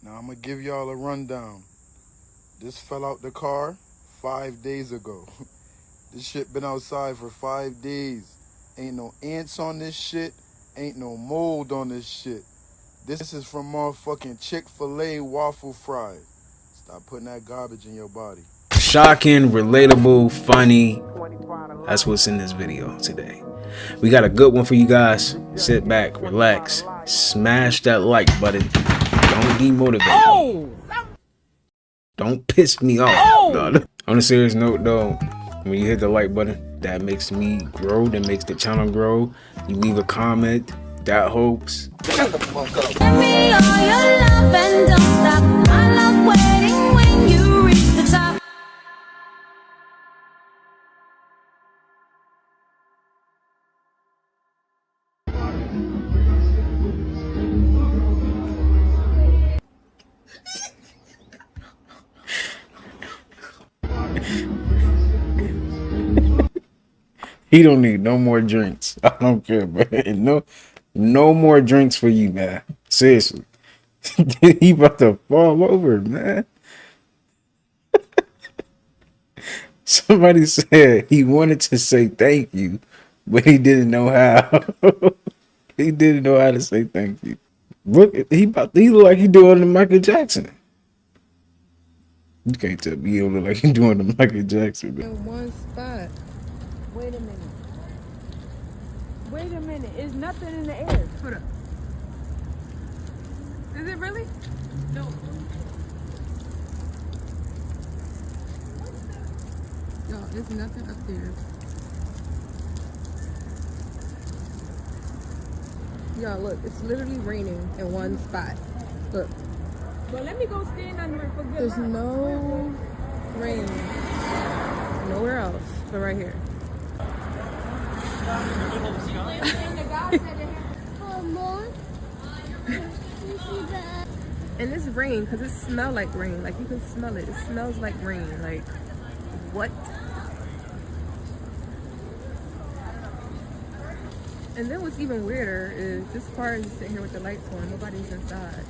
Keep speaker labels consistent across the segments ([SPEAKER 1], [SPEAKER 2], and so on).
[SPEAKER 1] Now I'm gonna give y'all a rundown. This fell out the car 5 days ago. This shit been outside for 5 days. Ain't no ants on this shit. Ain't no mold on this shit. This is from motherfucking Chick-fil-A waffle fries. Stop putting that garbage in your body.
[SPEAKER 2] Shocking, relatable, funny. That's what's in this video today. We got a good one for you guys. Sit back, relax, smash that like button. Don't demotivate me. Don't piss me off. No. On a serious note though, when you hit the like button, that makes me grow, that makes the channel grow. You leave a comment, that helps.
[SPEAKER 3] Shut the fuck up. Give me all your love and don't stop. I love waiting when you reach the top.
[SPEAKER 2] He don't need no more drinks. I don't care, man. No more drinks for you, man. Seriously. He about to fall over, man. Somebody said he wanted to say thank you, but he didn't know how. He didn't know how to say thank you. Look, he look like he doing the Michael Jackson. You can't tell me he don't look like he doing the Michael Jackson. Man.
[SPEAKER 4] In one spot. Wait a minute. Wait a minute. It's nothing in the air. Hold up. Is it really? No. Yo, there's nothing up there. Y'all, look. It's literally raining in one spot. Look. Well, let me go stand under it for good. There's no rain. Nowhere else but right here. And it's rain because it smells like rain. Like you can smell it. It smells like rain. Like what? And then what's even weirder is this car is sitting here with the lights on. Nobody's inside.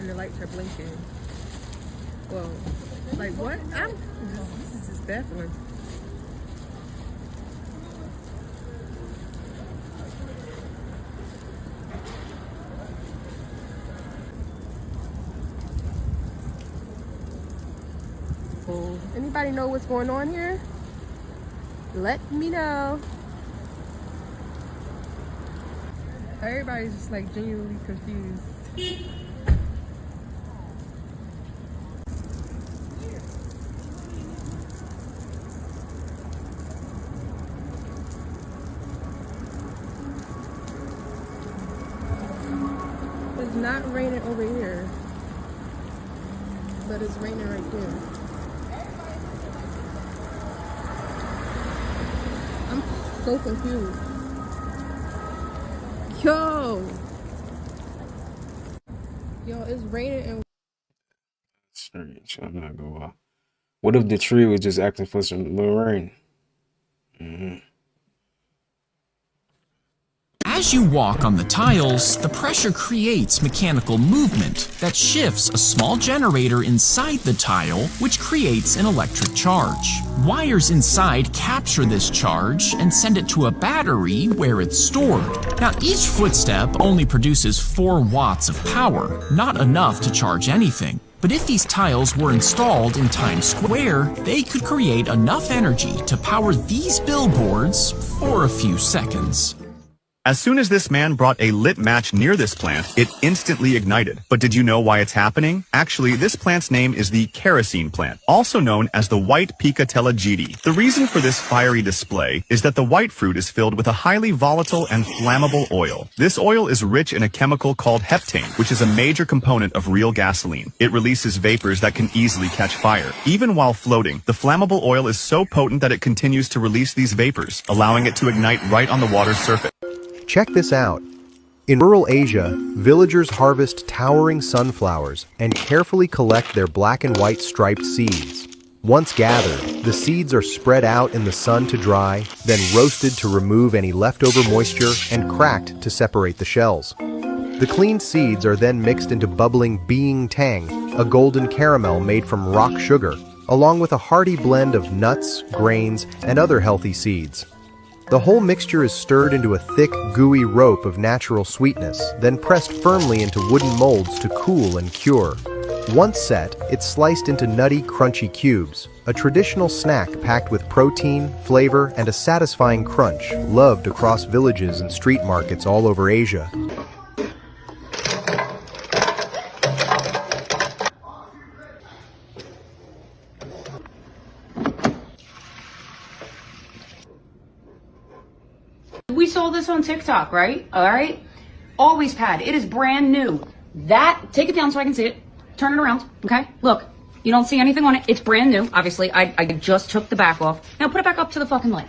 [SPEAKER 4] And the lights are blinking. Whoa. Like what? This is just baffling. Anybody know what's going on here? Let me know. Everybody's just like genuinely confused. It's not raining over here, but it's raining right there. I'm so confused. Yo, it's raining and
[SPEAKER 2] Strange. I'm not gonna lie. What if the tree was just acting for some little rain?
[SPEAKER 5] As you walk on the tiles, the pressure creates mechanical movement that shifts a small generator inside the tile, which creates an electric charge. Wires inside capture this charge and send it to a battery where it's stored. Now, each footstep only produces 4 watts of power, not enough to charge anything. But if these tiles were installed in Times Square, they could create enough energy to power these billboards for a few seconds.
[SPEAKER 6] As soon as this man brought a lit match near this plant, it instantly ignited. But did you know why it's happening? Actually, this plant's name is the kerosene plant, also known as the white Picatella gidi. The reason for this fiery display is that the white fruit is filled with a highly volatile and flammable oil. This oil is rich in a chemical called heptane, which is a major component of real gasoline. It releases vapors that can easily catch fire. Even while floating, the flammable oil is so potent that it continues to release these vapors, allowing it to ignite right on the water's surface.
[SPEAKER 7] Check this out. In rural Asia, villagers harvest towering sunflowers and carefully collect their black and white striped seeds. Once gathered, the seeds are spread out in the sun to dry, then roasted to remove any leftover moisture and cracked to separate the shells. The cleaned seeds are then mixed into bubbling being tang, a golden caramel made from rock sugar, along with a hearty blend of nuts, grains, and other healthy seeds. The whole mixture is stirred into a thick, gooey rope of natural sweetness, then pressed firmly into wooden molds to cool and cure. Once set, it's sliced into nutty, crunchy cubes, a traditional snack packed with protein, flavor, and a satisfying crunch, loved across villages and street markets all over Asia.
[SPEAKER 8] We saw this on TikTok, right? All right. Always pad. It is brand new. Take it down so I can see it. Turn it around. Okay. Look, you don't see anything on it. It's brand new. Obviously, I just took the back off. Now put it back up to the fucking light.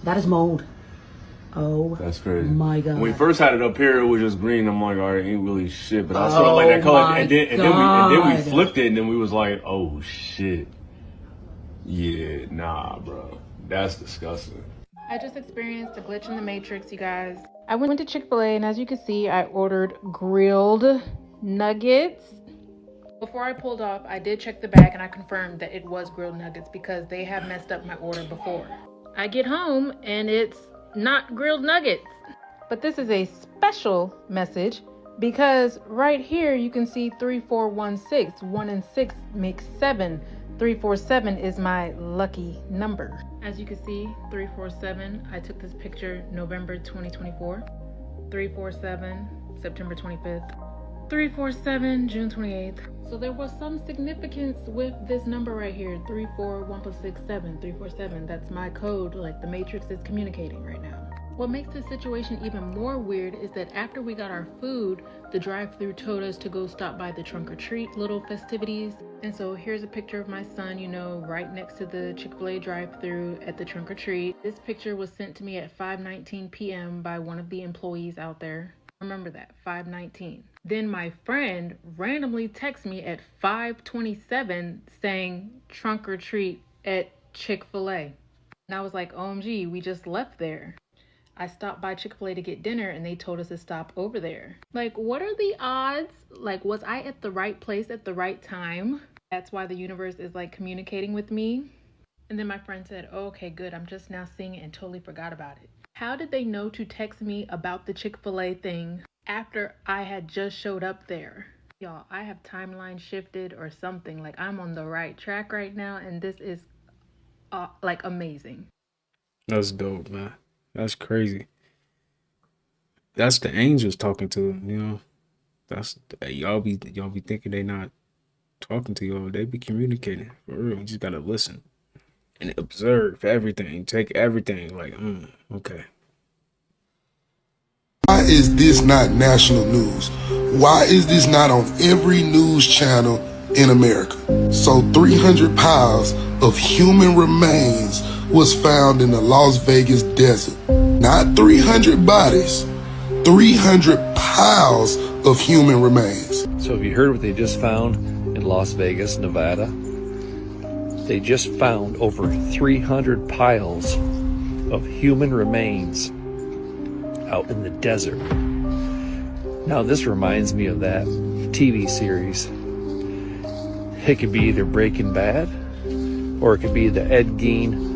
[SPEAKER 8] That is mold. Oh,
[SPEAKER 9] that's crazy.
[SPEAKER 8] My God.
[SPEAKER 9] When we first had it up here, it was just green. I'm like, all right, ain't really shit. But I sort of like that color. And then we flipped it, and then we was like, oh shit. Yeah, nah, bro. That's disgusting.
[SPEAKER 4] I just experienced a glitch in the matrix, you guys. I went to Chick-fil-A, and as you can see, I ordered grilled nuggets. Before I pulled off, I did check the bag, and I confirmed that it was grilled nuggets because they have messed up my order before. I get home, and it's not grilled nuggets. But this is a special message because right here you can see 3416. 1 and 6 makes 7. 347 is my lucky number. As you can see, 347, I took this picture November 2024. 347, September 25th. 347, June 28th. So there was some significance with this number right here, 341 + 6, 7, 347. That's my code, like the Matrix is communicating right now. What makes this situation even more weird is that after we got our food, the drive-thru told us to go stop by the trunk or treat little festivities. And so here's a picture of my son, you know, right next to the Chick-fil-A drive-thru at the trunk or treat. This picture was sent to me at 5:19 p.m. by one of the employees out there. Remember that, 5:19. Then my friend randomly texted me at 5:27 saying trunk or treat at Chick-fil-A. And I was like, OMG, we just left there. I stopped by Chick-fil-A to get dinner and they told us to stop over there. Like, what are the odds? Like, was I at the right place at the right time? That's why the universe is like communicating with me. And then my friend said, oh, okay, good. I'm just now seeing it and totally forgot about it. How did they know to text me about the Chick-fil-A thing after I had just showed up there? Y'all, I have timeline shifted or something. Like, I'm on the right track right now and this is like amazing.
[SPEAKER 2] That's dope, man. That's crazy. That's the angels talking to him, you know. That's y'all be thinking they not talking to y'all. They be communicating for real. You just gotta listen and observe everything. Take everything like, okay.
[SPEAKER 10] Why is this not national news? Why is this not on every news channel in America? So 300 piles of human remains was found in the Las Vegas desert. Not 300 bodies, 300 piles of human remains.
[SPEAKER 11] So have you heard what they just found in Las Vegas, Nevada? They just found over 300 piles of human remains out in the desert. Now this reminds me of that TV series. It could be either Breaking Bad or it could be the Ed Gein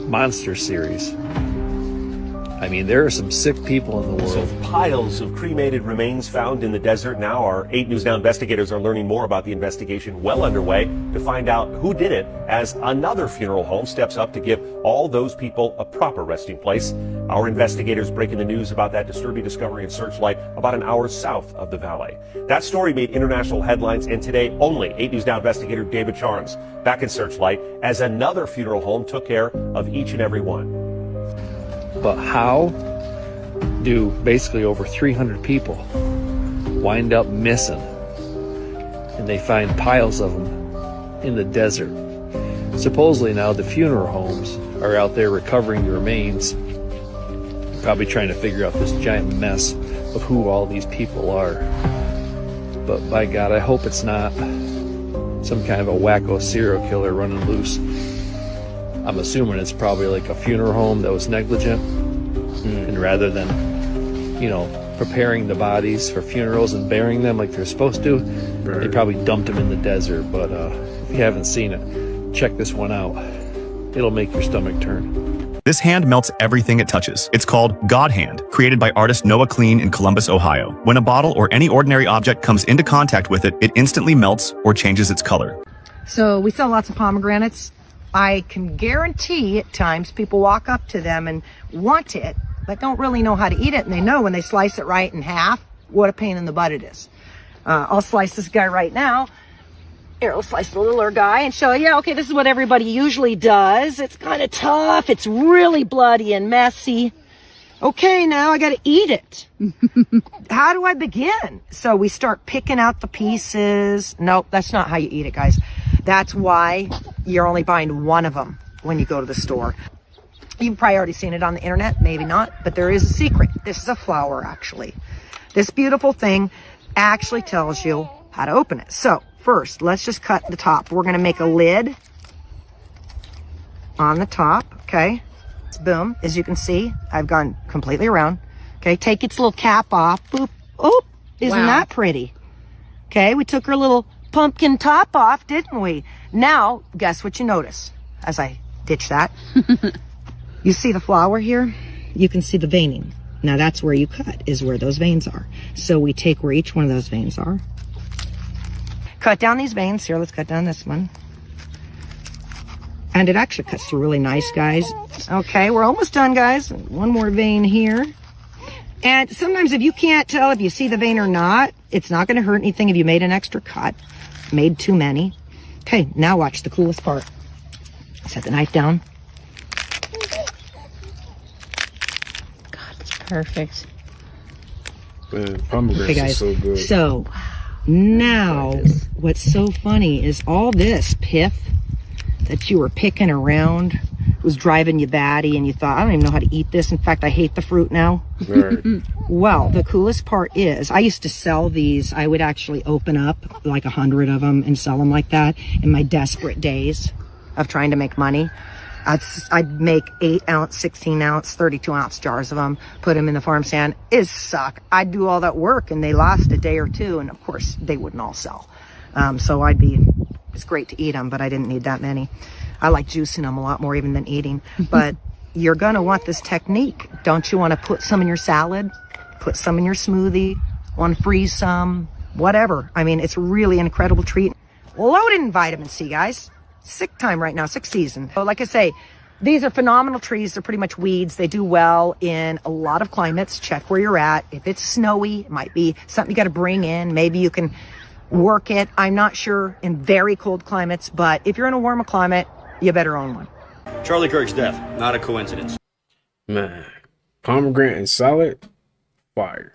[SPEAKER 11] monster series. I mean, there are some sick people in the world.
[SPEAKER 12] So piles of cremated remains found in the desert. Now our 8 News Now investigators are learning more about the investigation well underway to find out who did it as another funeral home steps up to give all those people a proper resting place. Our investigators breaking the news about that disturbing discovery in Searchlight about an hour south of the valley. That story made international headlines, and today only 8 News Now investigator David Charnes back in Searchlight as another funeral home took care of each and every one.
[SPEAKER 11] But how do basically over 300 people wind up missing? And they find piles of them in the desert. Supposedly now the funeral homes are out there recovering the remains, probably trying to figure out this giant mess of who all these people are. But by God, I hope it's not some kind of a wacko serial killer running loose. I'm assuming it's probably like a funeral home that was negligent, and rather than, you know, preparing the bodies for funerals and burying them like they're supposed to. They probably dumped them in the desert, but if you haven't seen it, check this one out. It'll make your stomach turn.
[SPEAKER 6] This hand melts everything it touches. It's called God Hand, created by artist Noah Clean in Columbus, Ohio. When a bottle or any ordinary object comes into contact with it, it instantly melts or changes its color.
[SPEAKER 13] So we sell lots of pomegranates. I can guarantee at times people walk up to them and want it, but don't really know how to eat it. And they know when they slice it right in half, what a pain in the butt it is. I'll slice this guy right now. Here, we'll slice the littler guy and show you, okay, this is what everybody usually does. It's kind of tough. It's really bloody and messy. Okay, now I got to eat it. How do I begin? So we start picking out the pieces. Nope, that's not how you eat it, guys. That's why you're only buying one of them when you go to the store. You've probably already seen it on the internet, maybe not, but there is a secret. This is a flower, actually. This beautiful thing actually tells you how to open it. So first, let's just cut the top. We're going to make a lid on the top, okay? Boom. As you can see, I've gone completely around. Okay, take its little cap off. Boop. Oh, isn't that pretty? Okay, we took her little pumpkin top off, didn't we? Now, guess what you notice as I ditch that? You see the flower here? You can see the veining. Now that's where you cut, is where those veins are. So we take where each one of those veins are. Cut down these veins. Here, let's cut down this one. And it actually cuts through really nice, guys. Okay, we're almost done, guys. One more vein here. And sometimes if you can't tell if you see the vein or not, it's not going to hurt anything if you made an extra cut. Made too many. Okay, now watch the coolest part. Set the knife down.
[SPEAKER 4] God, it's perfect.
[SPEAKER 2] Man, pomegranates
[SPEAKER 13] Okay, guys.
[SPEAKER 2] is so good.
[SPEAKER 13] So now what's so funny is all this pith that you were picking around was driving you batty and you thought, I don't even know how to eat this. In fact, I hate the fruit now.
[SPEAKER 2] Right.
[SPEAKER 13] Well, the coolest part is I used to sell these. I would actually open up like 100 of them and sell them like that in my desperate days of trying to make money. I'd make 8-ounce, 16-ounce, 32-ounce jars of them, put them in the farm stand. It sucked. I'd do all that work and they last a day or two. And of course they wouldn't all sell. So it's great to eat them, but I didn't need that many. I like juicing them a lot more even than eating. But you're going to want this technique. Don't you want to put some in your salad? Put some in your smoothie? Want to freeze some? Whatever. I mean, it's really an incredible treat. Loaded in vitamin C, guys. Sick time right now, sick season. So like I say, these are phenomenal trees. They're pretty much weeds. They do well in a lot of climates. Check where you're at. If it's snowy, it might be something you got to bring in. Maybe you can work it. I'm not sure in very cold climates, but if you're in a warmer climate, you better own one.
[SPEAKER 14] Charlie Kirk's death, not a coincidence.
[SPEAKER 2] Man, pomegranate and salad, fire.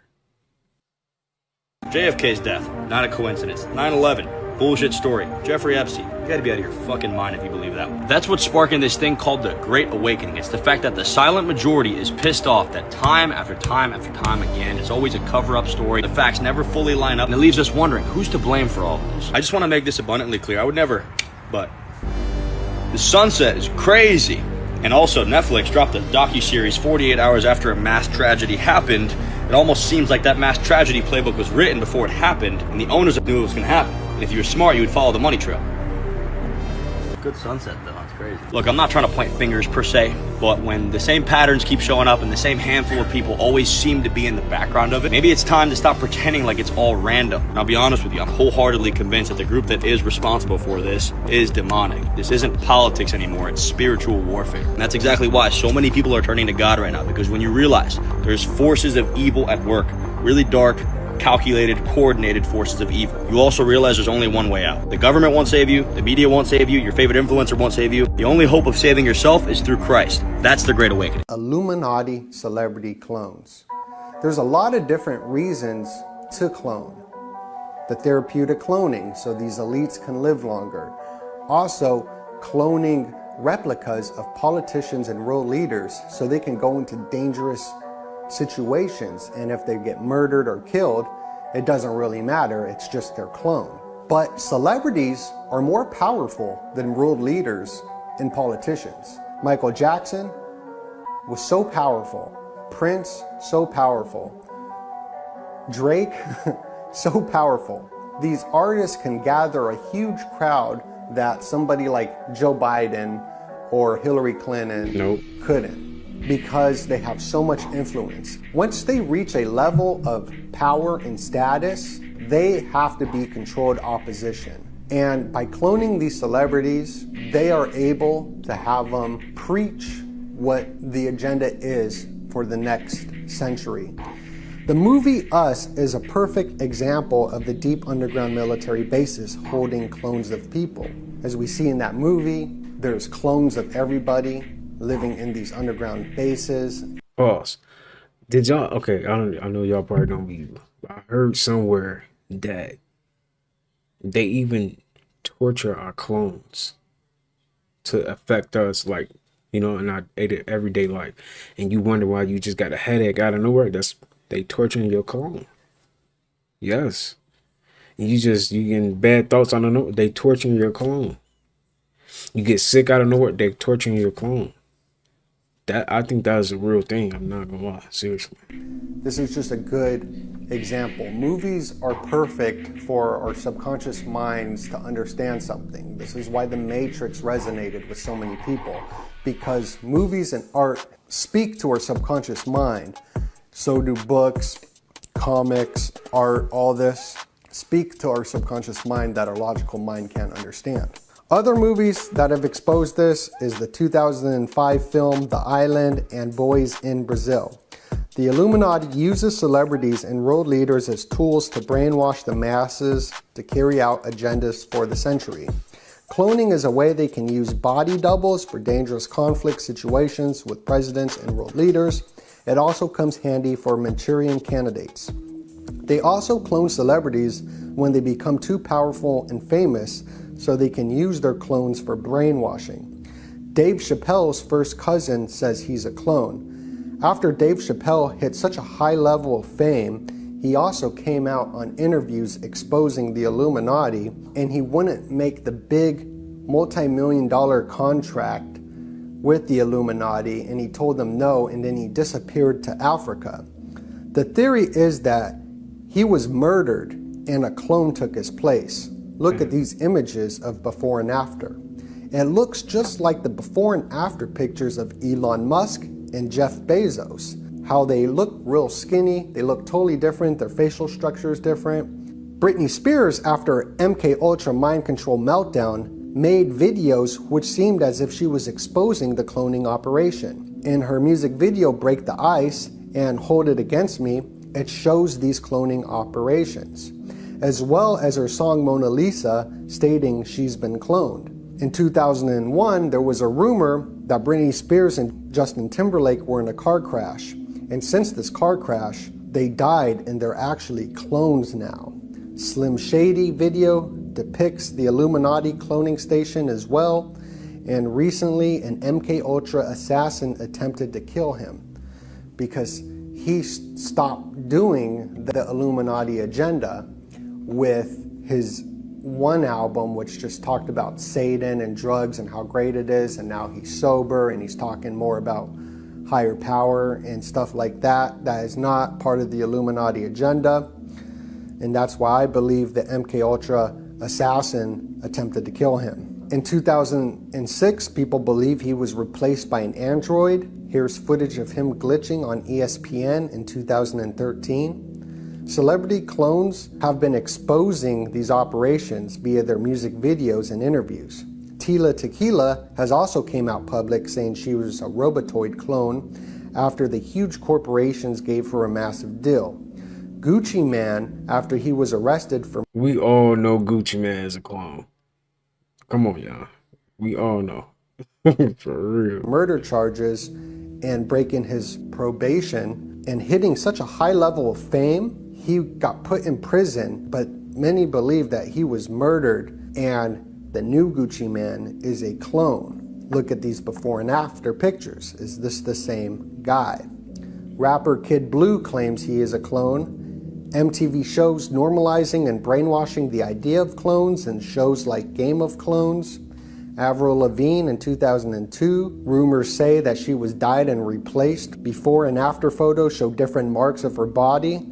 [SPEAKER 14] JFK's death, not a coincidence. 9/11, bullshit story. Jeffrey Epstein, you gotta be out of your fucking mind if you believe that one. That's what's sparking this thing called the Great Awakening. It's the fact that the silent majority is pissed off that time after time after time again, it's always a cover-up story. The facts never fully line up, and it leaves us wondering who's to blame for all of this. I just want to make this abundantly clear. I would never, but the sunset is crazy. And also, Netflix dropped a docuseries 48 hours after a mass tragedy happened. It almost seems like that mass tragedy playbook was written before it happened, and the owners knew it was going to happen. And if you were smart, you would follow the money trail. Good sunset, though. It's crazy. Look, I'm not trying to point fingers per se, but when the same patterns keep showing up and the same handful of people always seem to be in the background of it, maybe it's time to stop pretending like it's all random. And I'll be honest with you, I'm wholeheartedly convinced that the group that is responsible for this is demonic. This isn't politics anymore, it's spiritual warfare. And that's exactly why so many people are turning to God right now, because when you realize there's forces of evil at work, really dark, calculated, coordinated forces of evil, you also realize there's only one way out. The government won't save you, the media won't save you, your favorite influencer won't save you. The only hope of saving yourself is through Christ. That's the Great Awakening.
[SPEAKER 15] Illuminati celebrity clones. There's a lot of different reasons to clone. The therapeutic cloning, so these elites can live longer. Also, cloning replicas of politicians and world leaders so they can go into dangerous situations, and if they get murdered or killed, it doesn't really matter, it's just their clone. But celebrities are more powerful than world leaders and politicians. Michael Jackson was so powerful, Prince so powerful, Drake, so powerful. These artists can gather a huge crowd that somebody like Joe Biden or Hillary Clinton couldn't, because they have so much influence. Once they reach a level of power and status, they have to be controlled opposition. And by cloning these celebrities, they are able to have them preach what the agenda is for the next century. The movie Us is a perfect example of the deep underground military bases holding clones of people. As we see in that movie, there's clones of everybody living in these underground bases.
[SPEAKER 2] Pause. Did y'all, okay, I know y'all probably don't believe, I heard somewhere that they even torture our clones to affect us, like, you know, in our everyday life. And you wonder why you just got a headache out of nowhere. They torturing your clone. Yes. You getting bad thoughts out of nowhere. They torturing your clone. You get sick out of nowhere. They torturing your clone. I think that is a real thing. I'm not gonna lie, seriously.
[SPEAKER 15] This is just a good example. Movies are perfect for our subconscious minds to understand something. This is why The Matrix resonated with so many people, because movies and art speak to our subconscious mind. So do books, comics, art, all this speak to our subconscious mind that our logical mind can't understand. Other movies that have exposed this is the 2005 film The Island and Boys in Brazil. The Illuminati uses celebrities and world leaders as tools to brainwash the masses to carry out agendas for the century. Cloning is a way they can use body doubles for dangerous conflict situations with presidents and world leaders. It also comes handy for Manchurian candidates. They also clone celebrities when they become too powerful and famous, so they can use their clones for brainwashing. Dave Chappelle's first cousin says he's a clone. After Dave Chappelle hit such a high level of fame, he also came out on interviews exposing the Illuminati, and he wouldn't make the big multi-million-dollar contract with the Illuminati, and he told them no, and then he disappeared to Africa. The theory is that he was murdered and a clone took his place. Look at these images of before and after. It looks just like the before and after pictures of Elon Musk and Jeff Bezos. How they look real skinny, they look totally different, their facial structure is different. Britney Spears, after MK Ultra mind control meltdown, made videos which seemed as if she was exposing the cloning operation. In her music video Break the Ice and Hold It Against Me, it shows these cloning operations, as well as her song Mona Lisa stating she's been cloned. In 2001, there was a rumor that Britney Spears and Justin Timberlake were in a car crash. And since this car crash, they died and they're actually clones now. Slim Shady video depicts the Illuminati cloning station as well. And recently, an MK Ultra assassin attempted to kill him because he stopped doing the Illuminati agenda with his one album, which just talked about Satan and drugs and how great it is, and now he's sober and he's talking more about higher power and stuff like that. That is not part of the Illuminati agenda, and that's why I believe the MK Ultra assassin attempted to kill him. In 2006, people believe he was replaced by an android. Here's footage of him glitching on ESPN in 2013. Celebrity clones have been exposing these operations via their music videos and interviews. Tila Tequila has also came out public saying she was a Robotoid clone after the huge corporations gave her a massive deal. Gucci Man, after he was arrested for...
[SPEAKER 2] We all know Gucci Man is a clone. Come on, y'all. We all know. For real.
[SPEAKER 15] Murder charges and breaking his probation and hitting such a high level of fame, he got put in prison, but many believe that he was murdered and the new Gucci Man is a clone. Look at these before and after pictures. Is this the same guy? Rapper Kid Blue claims he is a clone. MTV shows normalizing and brainwashing the idea of clones in shows like Game of Clones. Avril Lavigne in 2002. Rumors say that she was dyed and replaced. Before and after photos show different marks of her body.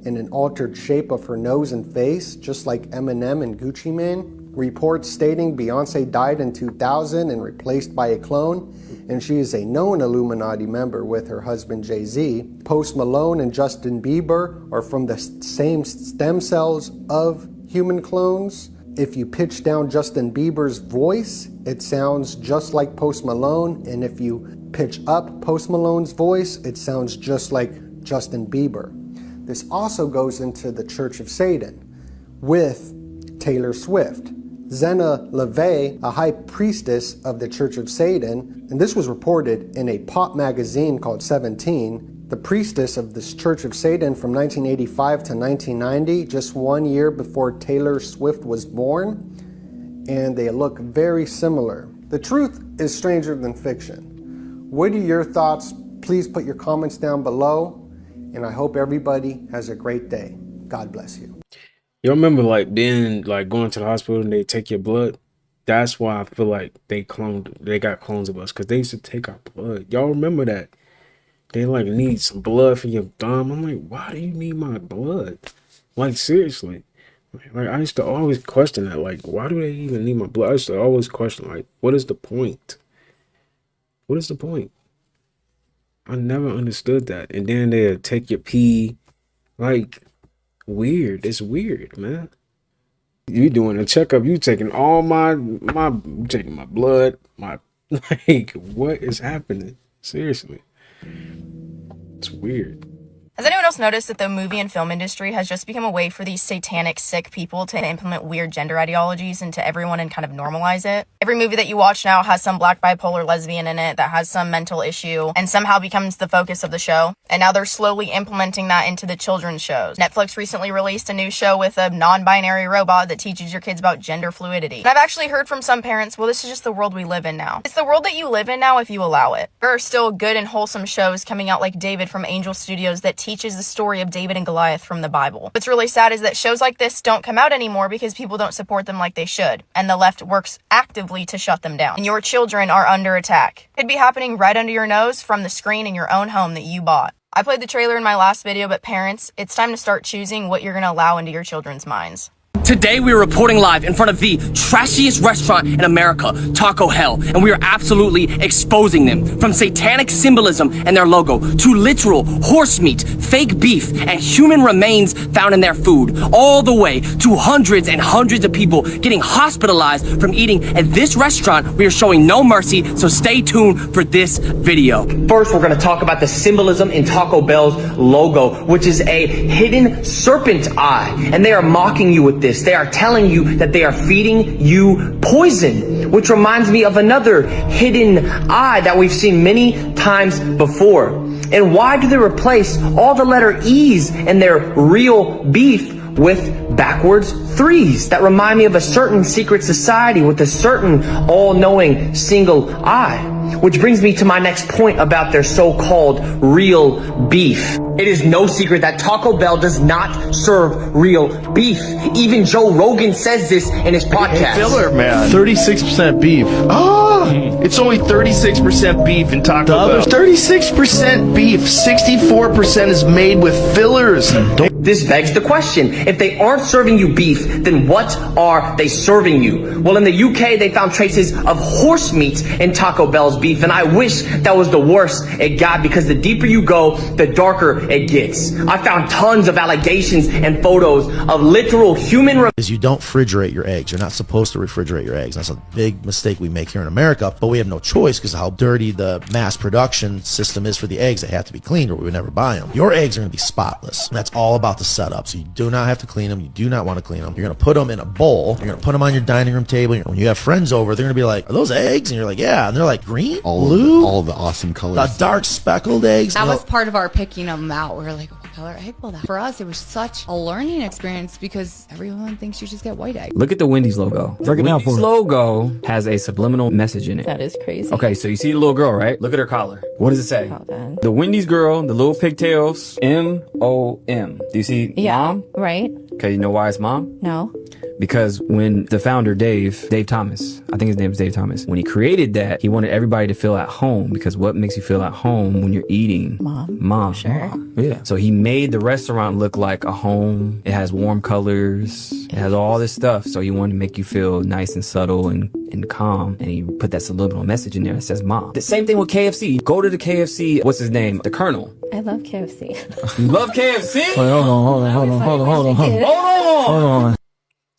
[SPEAKER 15] and an altered shape of her nose and face, just like Eminem and Gucci Mane. Reports stating Beyonce died in 2000 and replaced by a clone, and she is a known Illuminati member with her husband Jay-Z. Post Malone and Justin Bieber are from the same stem cells of human clones. If you pitch down Justin Bieber's voice, it sounds just like Post Malone, and if you pitch up Post Malone's voice, it sounds just like Justin Bieber. This also goes into the Church of Satan with Taylor Swift. Zena LeVay, a high priestess of the Church of Satan, and this was reported in a pop magazine called 17, the priestess of this Church of Satan from 1985 to 1990, just 1 year before Taylor Swift was born, and they look very similar. The truth is stranger than fiction. What are your thoughts? Please put your comments down below, and I hope everybody has a great day. God bless you.
[SPEAKER 2] You remember like being like going to the hospital and they take your blood? That's why I feel like they got clones of us, because they used to take our blood. Y'all remember that? They like need some blood for your thumb. I'm like, why do you need my blood? Like seriously. Like I used to always question that. Like, why do they even need my blood? I used to always question, like, what is the point? What is the point? I never understood that. And then they'll take your pee. Like, weird. It's weird, man. You doing a checkup, you taking all you taking my blood, like, what is happening? Seriously. It's weird.
[SPEAKER 16] Has anyone else noticed that the movie and film industry has just become a way for these satanic, sick people to implement weird gender ideologies into everyone and kind of normalize it? Every movie that you watch now has some black bipolar lesbian in it that has some mental issue and somehow becomes the focus of the show. And now they're slowly implementing that into the children's shows. Netflix recently released a new show with a non-binary robot that teaches your kids about gender fluidity. And I've actually heard from some parents, well, this is just the world we live in now. It's the world that you live in now if you allow it. There are still good and wholesome shows coming out like David from Angel Studios that teaches the story of David and Goliath from the Bible. What's really sad is that shows like this don't come out anymore because people don't support them like they should, and the left works actively to shut them down. And your children are under attack. It could be happening right under your nose from the screen in your own home that you bought. I played the trailer in my last video, but parents, it's time to start choosing what you're going to allow into your children's minds.
[SPEAKER 17] Today we are reporting live in front of the trashiest restaurant in America, Taco Hell, and we are absolutely exposing them. From satanic symbolism and their logo to literal horse meat, fake beef, and human remains found in their food, all the way to hundreds and hundreds of people getting hospitalized from eating at this restaurant. We are showing no mercy, so stay tuned for this video. First, we're going to talk about the symbolism in Taco Bell's logo, which is a hidden serpent eye, and they are mocking you with this. They are telling you that they are feeding you poison, which reminds me of another hidden eye that we've seen many times before. And why do they replace all the letter E's in their real beef with backwards 3s that remind me of a certain secret society with a certain all-knowing single eye? Which brings me to my next point about their so-called real beef. It is no secret that Taco Bell does not serve real beef. Even Joe Rogan says this in his podcast.
[SPEAKER 18] Filler, man. 36% beef. It's only 36% beef in Taco Bell. 36% beef. 64% is made with fillers.
[SPEAKER 17] This begs the question, if they aren't serving you beef, then what are they serving you? Well, in the UK, they found traces of horse meat in Taco Bell's beef, and I wish that was the worst it got, because the deeper you go, the darker it gets. I found tons of allegations and photos of literal human
[SPEAKER 19] is you don't refrigerate your eggs. You're not supposed to refrigerate your eggs. That's a big mistake we make here in America, but we have no choice because of how dirty the mass production system is for the eggs. They have to be cleaned or we would never buy them. Your eggs are going to be spotless. And that's all about the setup. So you do not have to clean them. You do not want to clean them. You're going to put them in a bowl. You're going to put them on your dining room table. When you have friends over, they're going to be like, are those eggs? And you're like, yeah. And they're like, green, blue,
[SPEAKER 20] all the awesome colors.
[SPEAKER 19] The dark speckled eggs.
[SPEAKER 21] That was part of our picking them out. We were like, what color egg will that? For us, it was such a learning experience because everyone thinks you just get white egg.
[SPEAKER 22] Look at the Wendy's logo.
[SPEAKER 21] Break it down for me.
[SPEAKER 22] Wendy's logo has a subliminal message in it.
[SPEAKER 21] That is crazy.
[SPEAKER 22] Okay, so you see the little girl, right? Look at her collar. What does it say? The Wendy's girl, the little pigtails, M-O-M. Do you see mom?
[SPEAKER 21] Right.
[SPEAKER 22] Okay, you know why it's mom?
[SPEAKER 21] No.
[SPEAKER 22] Because when the founder, Dave Thomas, I think his name is Dave Thomas, when he created that, he wanted everybody to feel at home, because what makes you feel at home when you're eating? Mom. Yeah. So he made the restaurant look like a home. It has warm colors. It has all this stuff. So he wanted to make you feel nice and subtle and calm. And he put that subliminal message in there that says mom. The same thing with KFC. Go to the KFC, what's his name? The Colonel.
[SPEAKER 1] I love KFC.
[SPEAKER 22] You love KFC?
[SPEAKER 18] Wait, hold on.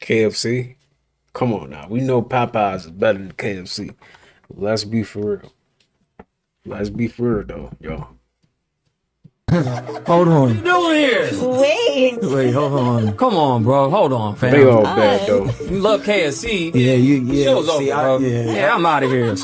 [SPEAKER 2] KFC? Come on now. We know Popeyes is better than KFC. Let's be for real. Let's be for real, though, yo.
[SPEAKER 18] Hold on.
[SPEAKER 22] What you doing here?
[SPEAKER 1] Wait,
[SPEAKER 18] hold on.
[SPEAKER 22] Come on, bro. Hold on, fam.
[SPEAKER 2] They all bad, though.
[SPEAKER 22] You love KFC.
[SPEAKER 18] Yeah.
[SPEAKER 22] Show's over, bro.
[SPEAKER 18] Yeah,
[SPEAKER 22] I'm out of here.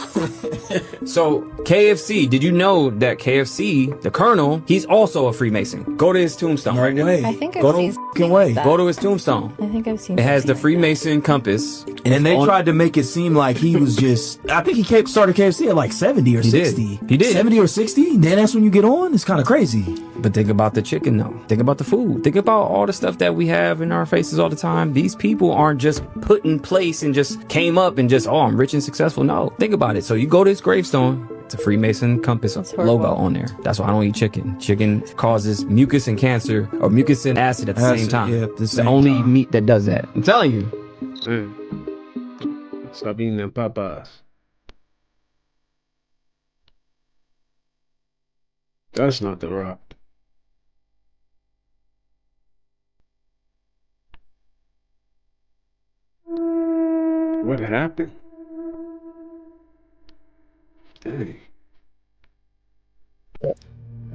[SPEAKER 22] So, KFC, did you know that KFC, the Colonel, he's also a Freemason? Go to his tombstone.
[SPEAKER 18] Right way.
[SPEAKER 1] I think I've
[SPEAKER 22] Go
[SPEAKER 1] seen
[SPEAKER 22] to
[SPEAKER 1] way.
[SPEAKER 22] Go to his tombstone.
[SPEAKER 1] I think I've seen
[SPEAKER 22] It has the
[SPEAKER 1] something like
[SPEAKER 22] Freemason compass.
[SPEAKER 18] And they tried to make it seem like he was just, I think he started KFC at like 70 or 60.
[SPEAKER 22] He did.
[SPEAKER 18] 70 or 60? Then that's when you get on? It's kind of crazy.
[SPEAKER 22] But think about the chicken, though. Think about the food. Think about all the stuff that we have in our faces all the time. These people aren't just put in place and just came up and just, oh, I'm rich and successful. No, think about it. So you go to his gravestone. It's a Freemason compass logo on there. That's why I don't eat chicken. Chicken causes mucus and cancer, or mucus and acid at the same time.
[SPEAKER 18] Yeah,
[SPEAKER 22] it's the only meat that does that. I'm telling you.
[SPEAKER 2] Stop eating them Popeyes. That's not The Rock. What happened? Dang.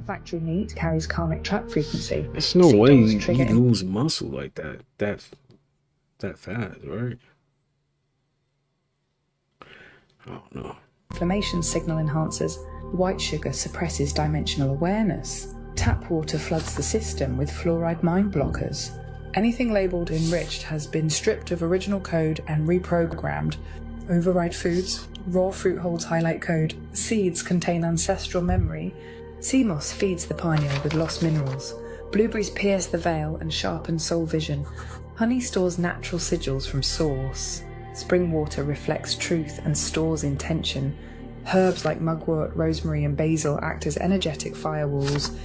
[SPEAKER 20] Factory meat carries karmic trap frequency.
[SPEAKER 2] There's no way you
[SPEAKER 20] trigger
[SPEAKER 2] lose muscle like that fast, right? I don't know.
[SPEAKER 20] inflammation signal enhancers. White sugar suppresses dimensional awareness. Tap water floods the system with fluoride mind blockers. Anything labelled enriched has been stripped of original code and reprogrammed. Override foods. Raw fruit holds highlight code. Seeds contain ancestral memory. Sea moss feeds the pineal with lost minerals. Blueberries pierce the veil and sharpen soul vision. Honey stores natural sigils from source. Spring water reflects truth and stores intention. Herbs like mugwort, rosemary and basil act as energetic firewalls.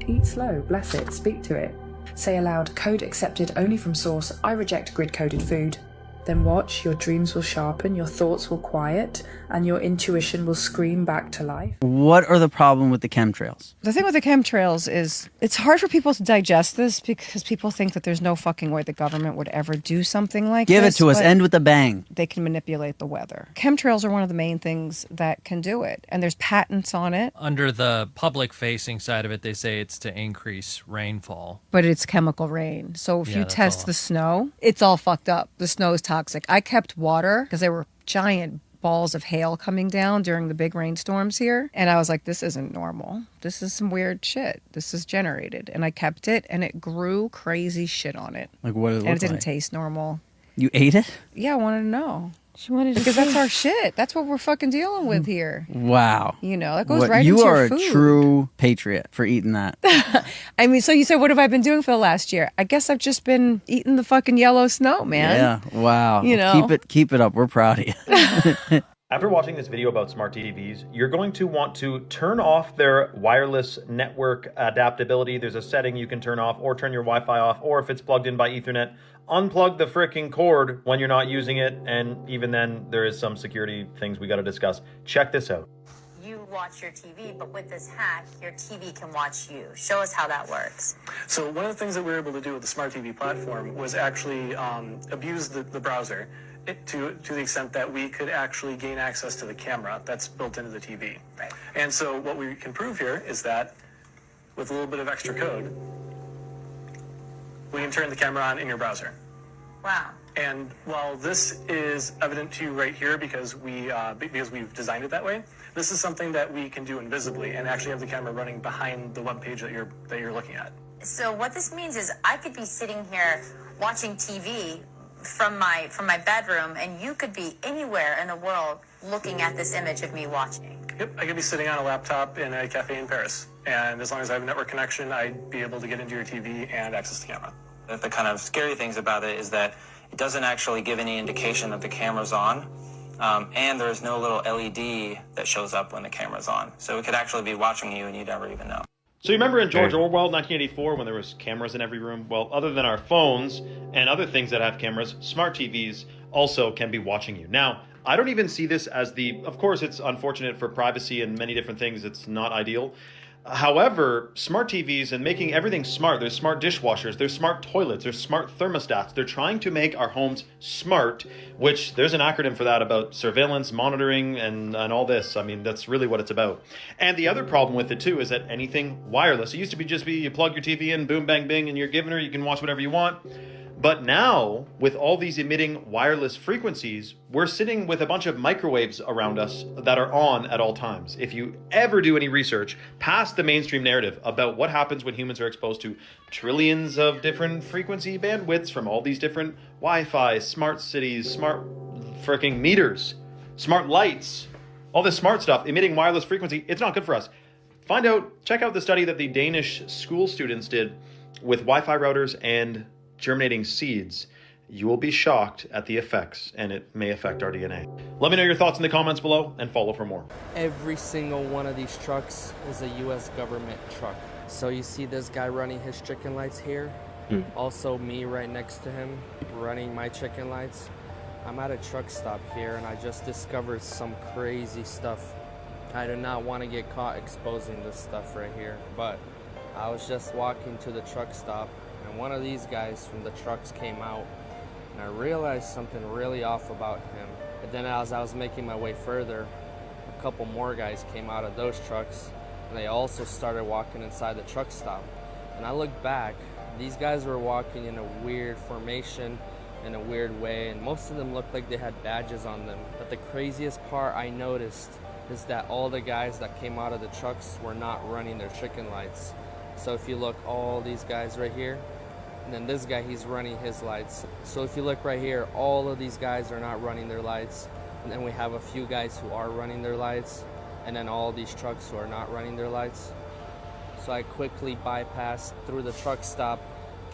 [SPEAKER 20] Eat slow, bless it, speak to it. Say aloud, code accepted only from source, I reject grid-coded food. Then watch, your dreams will sharpen, your thoughts will quiet, and your intuition will scream back to life.
[SPEAKER 23] What are the problem with the chemtrails?
[SPEAKER 13] The thing with the chemtrails is it's hard for people to digest this because people think that there's no fucking way the government would ever do something like
[SPEAKER 23] Give
[SPEAKER 13] this.
[SPEAKER 23] it to us, end with a bang.
[SPEAKER 13] They can manipulate the weather. Chemtrails are one of the main things that can do it, and there's patents on it.
[SPEAKER 24] Under the public-facing side of it, they say it's to increase rainfall.
[SPEAKER 13] But it's chemical rain. So if
[SPEAKER 24] Yeah,
[SPEAKER 13] you
[SPEAKER 24] that's
[SPEAKER 13] test
[SPEAKER 24] all.
[SPEAKER 13] the snow, it's all fucked up. The snow is toxic. I kept water because there were giant balls of hail coming down during the big rainstorms here. And I was like, this isn't normal. This is some weird shit. This is generated. And I kept it and it grew crazy shit on it.
[SPEAKER 23] Like what did it
[SPEAKER 13] And
[SPEAKER 23] look
[SPEAKER 13] it didn't
[SPEAKER 23] like?
[SPEAKER 13] taste normal.
[SPEAKER 23] You ate it?
[SPEAKER 13] Yeah, I wanted to know.
[SPEAKER 1] She wanted to
[SPEAKER 13] because that's our shit. That's what we're fucking dealing with here.
[SPEAKER 23] Wow.
[SPEAKER 13] You know, that goes
[SPEAKER 23] What-
[SPEAKER 13] right
[SPEAKER 23] you
[SPEAKER 13] into your
[SPEAKER 23] are
[SPEAKER 13] food.
[SPEAKER 23] a true patriot for eating that.
[SPEAKER 13] I mean, so you said, what have I been doing for the last year? I guess I've just been eating the fucking yellow snow, man.
[SPEAKER 23] Yeah. Wow.
[SPEAKER 13] You know.
[SPEAKER 23] Keep it up. We're proud of you.
[SPEAKER 25] After watching this video about smart TVs, you're going to want to turn off their wireless network adaptability. There's a setting you can turn off or turn your Wi-Fi off, or if it's plugged in by Ethernet, unplug the freaking cord when you're not using it. And even then, there is some security things we got to discuss. Check this out.
[SPEAKER 26] You watch your TV, but with this hack, your TV can watch you. Show us how that works.
[SPEAKER 27] So one of the things that we were able to do with the Smart TV platform was actually abuse the browser to the extent that we could actually gain access to the camera that's built into the TV.
[SPEAKER 26] Right.
[SPEAKER 27] And so what we can prove here is that with a little bit of extra code, we can turn the camera on in your browser.
[SPEAKER 26] Wow.
[SPEAKER 27] And while this is evident to you right here because we've designed it that way, this is something that we can do invisibly and actually have the camera running behind the web page that you're looking at.
[SPEAKER 26] So what this means is I could be sitting here watching TV from my bedroom, and you could be anywhere in the world looking at this image of me watching.
[SPEAKER 27] Yep, I could be sitting on a laptop in a cafe in Paris, and as long as I have a network connection, I'd be able to get into your TV and access the camera.
[SPEAKER 28] The kind of scary things about it is that
[SPEAKER 3] It doesn't actually give any indication that the camera's on. And there's no little LED that shows up when the camera's on. So it could actually be watching you and you'd never even know.
[SPEAKER 25] So you remember in George Orwell, 1984, when there was cameras in every room? Well, other than our phones and other things that have cameras, smart TVs also can be watching you. Now, I don't even see this as of course, it's unfortunate for privacy and many different things. It's not ideal. However, smart TVs and making everything smart, there's smart dishwashers, there's smart toilets, there's smart thermostats. They're trying to make our homes smart, which there's an acronym for that about surveillance, monitoring, and all this. I mean, that's really what it's about. And the other problem with it too is that anything wireless, it used to be just you plug your TV in, boom, bang, bing, and you're giving her, you can watch whatever you want. But now, with all these emitting wireless frequencies, we're sitting with a bunch of microwaves around us that are on at all times. If you ever do any research past the mainstream narrative about what happens when humans are exposed to trillions of different frequency bandwidths from all these different Wi-Fi, smart cities, smart freaking meters, smart lights, all this smart stuff emitting wireless frequency, it's not good for us. Check out the study that the Danish school students did with Wi-Fi routers and germinating seeds. You will be shocked at the effects, and it may affect our DNA. Let me know your thoughts in the comments below and follow for more.
[SPEAKER 5] Every single one of these trucks is a U.S. government truck. So you see this guy running his chicken lights here. Also me right next to him running my chicken lights. I'm at a truck stop here and I just discovered some crazy stuff. I do not want to get caught exposing this stuff right here, but I was just walking to the truck stop and one of these guys from the trucks came out and I realized something really off about him. And then as I was making my way further, a couple more guys came out of those trucks and they also started walking inside the truck stop. And I looked back, these guys were walking in a weird formation, in a weird way, and most of them looked like they had badges on them. But the craziest part I noticed is that all the guys that came out of the trucks were not running their chicken lights. So if you look, all these guys right here, and then this guy, he's running his lights. So if you look right here, all of these guys are not running their lights. And then we have a few guys who are running their lights, and then all these trucks who are not running their lights. So I quickly bypassed through the truck stop,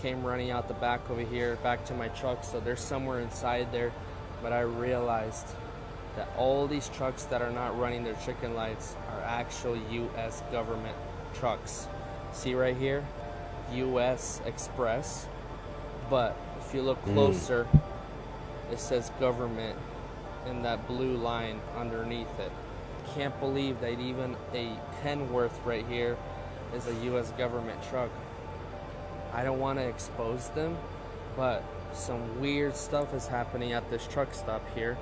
[SPEAKER 5] came running out the back over here, back to my truck. So they're somewhere inside there, but I realized that all these trucks that are not running their chicken lights are actually U.S. government trucks. See right here, U.S. Express, but if you look closer, it says government in that blue line underneath it. Can't believe that even a Kenworth right here is a U.S. government truck. I don't want to expose them, but some weird stuff is happening at this truck stop here.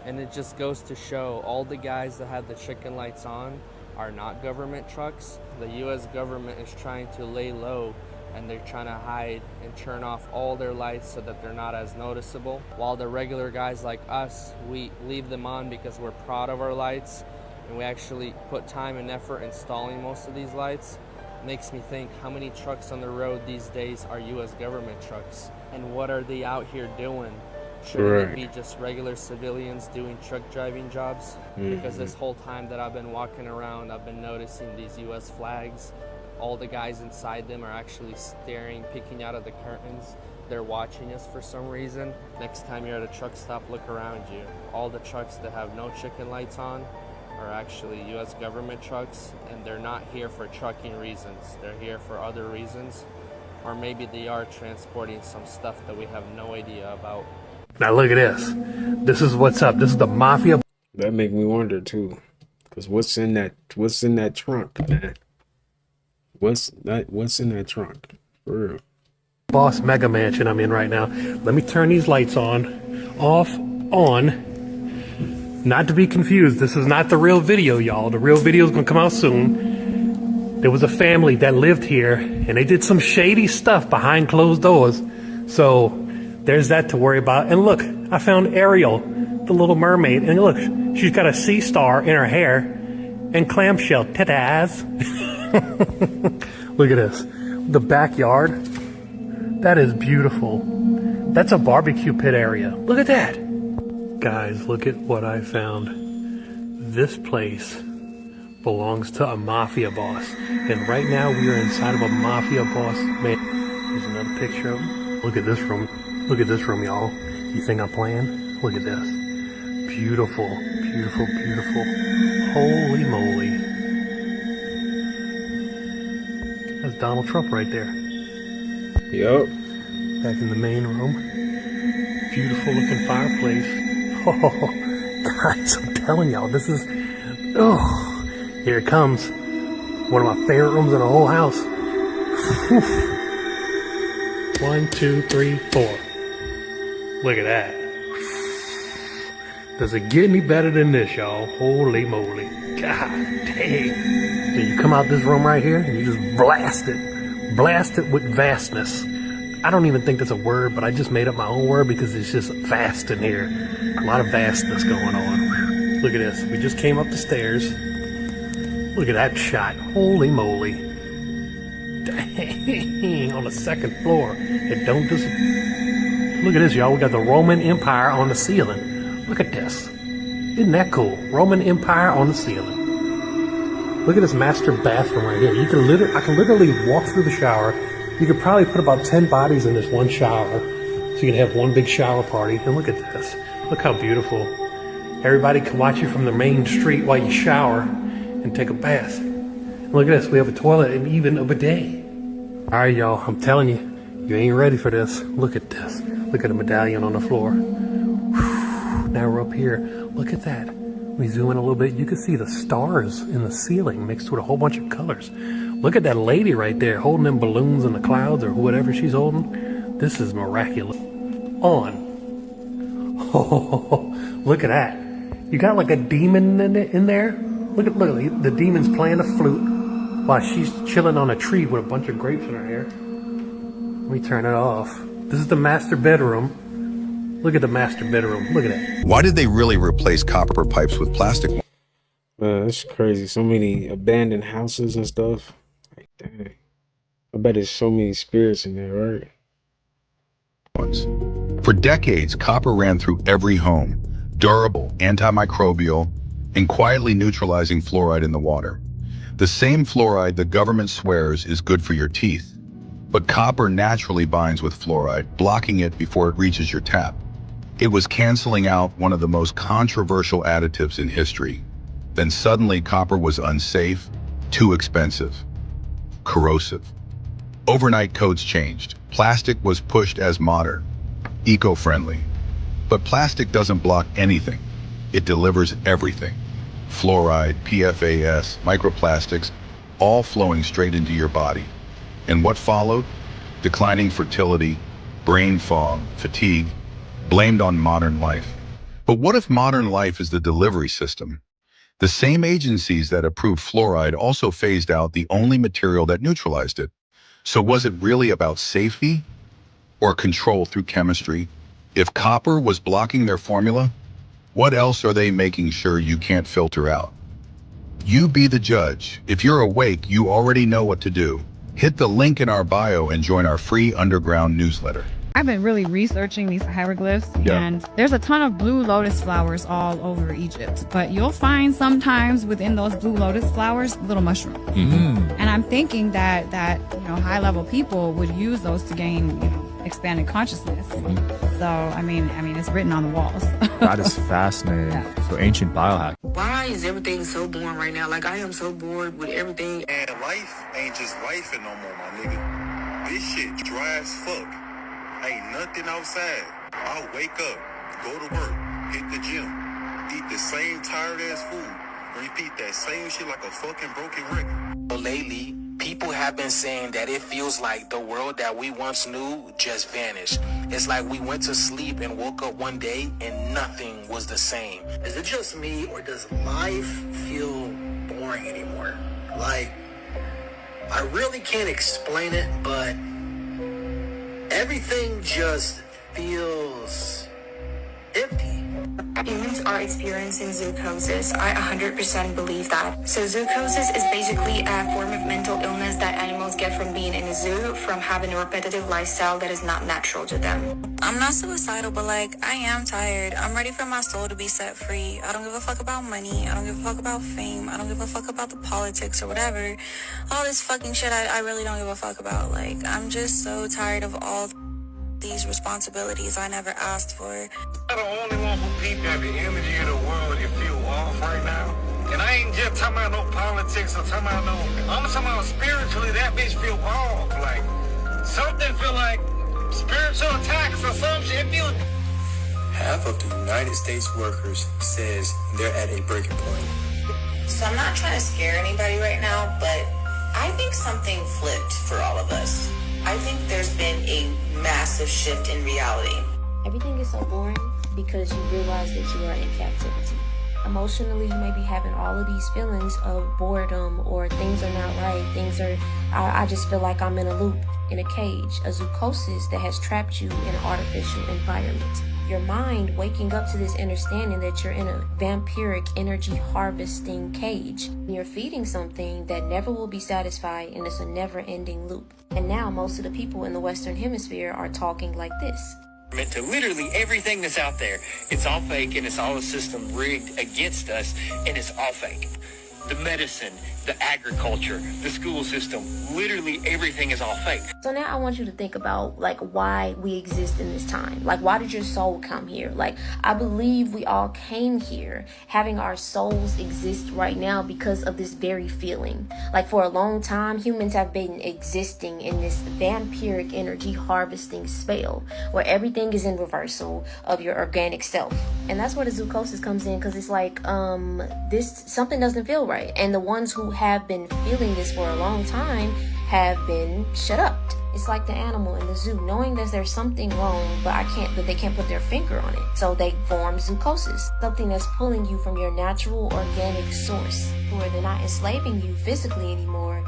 [SPEAKER 5] And it just goes to show all the guys that had the chicken lights on are not government trucks. The U.S. government is trying to lay low and they're trying to hide and turn off all their lights so that they're not as noticeable. While the regular guys like us, we leave them on because we're proud of our lights and we actually put time and effort installing most of these lights. Makes me think, how many trucks on the road these days are U.S. government trucks? And what are they out here doing? Shouldn't it be just regular civilians doing truck driving jobs? Because this whole time that I've been walking around, I've been noticing these U.S. flags. All the guys inside them are actually staring, peeking out of the curtains. They're watching us for some reason. Next time you're at a truck stop, look around you. All the trucks that have no chicken lights on are actually U.S. government trucks, and they're not here for trucking reasons. They're here for other reasons, or maybe they are transporting some stuff that we have no idea about.
[SPEAKER 11] Now look at this. This is what's up. This is the mafia.
[SPEAKER 2] That make me wonder too, because what's in that trunk, man? What's in that trunk? For real.
[SPEAKER 11] Boss mega mansion I'm in right now. Let me turn these lights on, off, on. Not to be confused, this is not the real video, y'all. The real video is gonna come out soon. There was a family that lived here and they did some shady stuff behind closed doors. So there's that to worry about. And look, I found Ariel, the little mermaid. And look, she's got a sea star in her hair and clamshell tatas. Look at this. The backyard. That is beautiful. That's a barbecue pit area. Look at that. Guys, look at what I found. This place belongs to a mafia boss. And right now we are inside of a mafia boss. Man, here's another picture of him. Look at this room.
[SPEAKER 4] Look at this room, y'all. You think I'm playing? Look at this. Beautiful, beautiful, beautiful. Holy moly. That's Donald Trump right there.
[SPEAKER 2] Yup.
[SPEAKER 4] Back in the main room. Beautiful looking fireplace. Oh, guys, I'm telling y'all, this is, oh, here it comes. One of my favorite rooms in the whole house. Whew. 1, 2, 3, 4. Look at that. Does it get any better than this, y'all? Holy moly. God dang. And you come out this room right here and you just blast it. Blast it with vastness. I don't even think that's a word, but I just made up my own word because it's just vast in here. A lot of vastness going on. Look at this. We just came up the stairs. Look at that shot. Holy moly. Dang. On the second floor. It don't just... Look at this, y'all. We got the Roman Empire on the ceiling. Look at this. Isn't that cool? Roman Empire on the ceiling. Look at this master bathroom right here. You can I can literally walk through the shower. You could probably put about 10 bodies in this one shower. So you can have one big shower party. And look at this. Look how beautiful. Everybody can watch you from the main street while you shower and take a bath. And look at this. We have a toilet and even a bidet. All right, y'all. I'm telling you, you ain't ready for this. Look at this. Look at the medallion on the floor. Whew. Now we're up here. Look at that. We zoom in a little bit. You can see the stars in the ceiling mixed with a whole bunch of colors. Look at that lady right there holding them balloons in the clouds or whatever she's holding. This is miraculous. On. Oh, look at that. You got like a demon in there. Look at the demon's playing a flute while she's chilling on a tree with a bunch of grapes in her hair. Let me turn it off. This is the master bedroom. Look at the master bedroom. Look at that.
[SPEAKER 6] Why did they really replace copper pipes with plastic?
[SPEAKER 2] That's crazy. So many abandoned houses and stuff. Like, dang. I bet there's so many spirits in there, right?
[SPEAKER 6] For decades, copper ran through every home, durable, antimicrobial, and quietly neutralizing fluoride in the water. The same fluoride the government swears is good for your teeth. But copper naturally binds with fluoride, blocking it before it reaches your tap. It was canceling out one of the most controversial additives in history. Then suddenly copper was unsafe, too expensive, corrosive. Overnight codes changed. Plastic was pushed as modern, eco-friendly. But plastic doesn't block anything. It delivers everything. Fluoride, PFAS, microplastics, all flowing straight into your body. And what followed? Declining fertility, brain fog, fatigue, blamed on modern life. But what if modern life is the delivery system? The same agencies that approved fluoride also phased out the only material that neutralized it. So was it really about safety or control through chemistry? If copper was blocking their formula, what else are they making sure you can't filter out? You be the judge. If you're awake, you already know what to do. Hit the link in our bio and join our free underground newsletter.
[SPEAKER 7] I've been really researching these hieroglyphs, and there's a ton of blue lotus flowers all over Egypt. But you'll find sometimes within those blue lotus flowers little mushrooms. And I'm thinking that high-level people would use those to gain expanded consciousness. So I mean it's written on the walls.
[SPEAKER 8] That is fascinating. So ancient biohack.
[SPEAKER 9] Why is everything so boring right now? Like, I am so bored with everything.
[SPEAKER 10] And life ain't just lifing no more, my nigga. This shit dry as fuck. Ain't nothing outside. I'll wake up, go to work, hit the gym, eat the same tired ass food, repeat that same shit like a fucking broken record.
[SPEAKER 9] Lately, people have been saying that it feels like the world that we once knew just vanished. It's like we went to sleep and woke up one day and nothing was the same. Is it just me, or does life feel boring anymore? Like, I really can't explain it, but everything just feels empty.
[SPEAKER 12] Humans are experiencing zoochosis. I 100% believe that. So zoochosis is basically a form of mental illness that animals get from being in a zoo, from having a repetitive lifestyle that is not natural to them.
[SPEAKER 28] I'm not suicidal, but I am tired. I'm ready for my soul to be set free. I don't give a fuck about money. I don't give a fuck about fame. I don't give a fuck about the politics or whatever. All this fucking shit I really don't give a fuck about. I'm just so tired of all these responsibilities I never asked for.
[SPEAKER 9] I'm the only one who peeped at the energy of the world and feel off right now. And I ain't just talking about no politics or talking about no, I'm talking about spiritually, that bitch feel off. Like, something feel like spiritual attacks or some shit.
[SPEAKER 14] Half of the United States workers says they're at a breaking point.
[SPEAKER 28] So I'm not trying to scare anybody right now, but I think something flipped for all of us. I think there's been a massive shift in reality.
[SPEAKER 15] Everything is so boring because you realize that you are in captivity. Emotionally, you may be having all of these feelings of boredom or things are not right. I just feel like I'm in a loop, in a cage, a zoochosis that has trapped you in an artificial environment. Your mind waking up to this understanding that you're in a vampiric energy harvesting cage. You're feeding something that never will be satisfied, and it's a never-ending loop. And now most of the people in the Western Hemisphere are talking like this.
[SPEAKER 16] To literally everything that's out there, it's all fake, and it's all a system rigged against us, and it's all fake. The medicine, the agriculture, the school system, literally everything is all fake.
[SPEAKER 15] So now I want you to think about like why we exist in this time. Like, why did your soul come here? Like, I believe we all came here having our souls exist right now because of this very feeling. Like, for a long time, humans have been existing in this vampiric energy harvesting spell where everything is in reversal of your organic self. And that's where the zoochosis comes in, because it's like something doesn't feel right. And the ones who have been feeling this for a long time have been shut up. It's like the animal in the zoo, knowing that there's something wrong, but they can't put their finger on it. So they form zoochosis, something that's pulling you from your natural organic source, where they're not enslaving you physically anymore.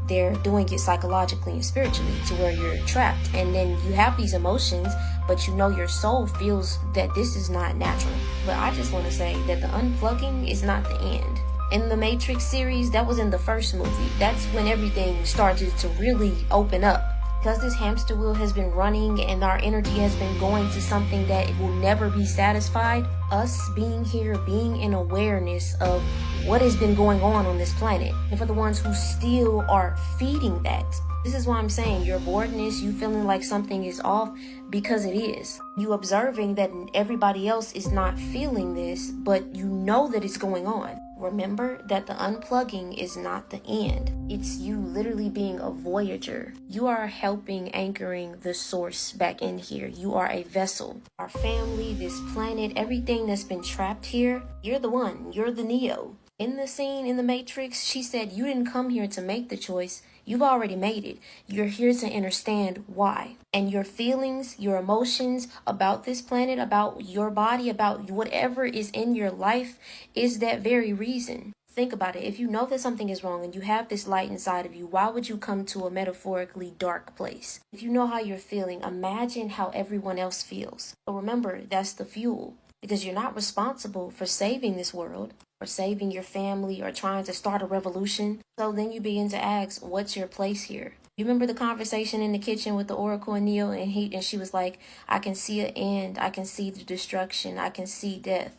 [SPEAKER 15] They're doing it psychologically and spiritually, to where you're trapped. And then you have these emotions, but you know your soul feels that this is not natural. But I just want to say that the unplugging is not the end. In the Matrix series, that was in the first movie. That's when everything started to really open up. Because this hamster wheel has been running and our energy has been going to something that will never be satisfied. Us being here, being in awareness of what has been going on this planet. And for the ones who still are feeding that, this is why I'm saying your boredness, you feeling like something is off, because it is. You observing that everybody else is not feeling this, but you know that it's going on. Remember that the unplugging is not the end. It's you literally being a voyager. You are helping anchoring the source back in here. You are a vessel. Our family, this planet, everything that's been trapped here, you're the one. You're the Neo. In the scene in the Matrix, she said you didn't come here to make the choice. You've already made it. You're here to understand why. And your feelings, your emotions about this planet, about your body, about whatever is in your life is that very reason. Think about it. If you know that something is wrong and you have this light inside of you, why would you come to a metaphorically dark place? If you know how you're feeling, imagine how everyone else feels. But remember, that's the fuel. Because you're not responsible for saving this world, or saving your family, or trying to start a revolution. So then you begin to ask, what's your place here? You remember the conversation in the kitchen with the Oracle and Neo, and she was like, I can see an end, I can see the destruction, I can see death.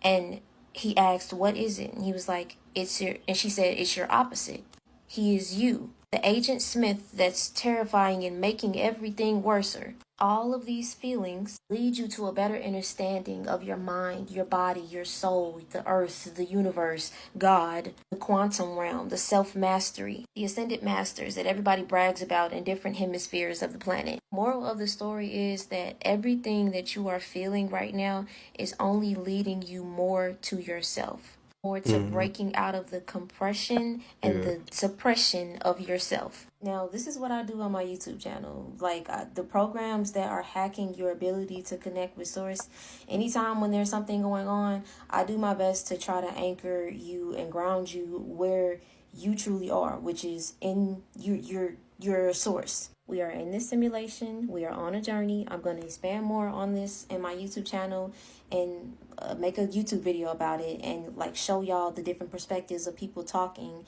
[SPEAKER 15] And he asked, what is it? And he was like, and she said, it's your opposite. He is you, the Agent Smith that's terrifying and making everything worser. All of these feelings lead you to a better understanding of your mind, your body, your soul, the earth, the universe, God, the quantum realm, the self-mastery, the ascended masters that everybody brags about in different hemispheres of the planet. Moral of the story is that everything that you are feeling right now is only leading you more to yourself, more to breaking out of the compression and the suppression of yourself. Now, this is what I do on my YouTube channel. Like, the programs that are hacking your ability to connect with source, anytime when there's something going on, I do my best to try to anchor you and ground you where you truly are, which is in your source. We are in this simulation. We are on a journey. I'm going to expand more on this in my YouTube channel and make a YouTube video about it and like show y'all the different perspectives of people talking.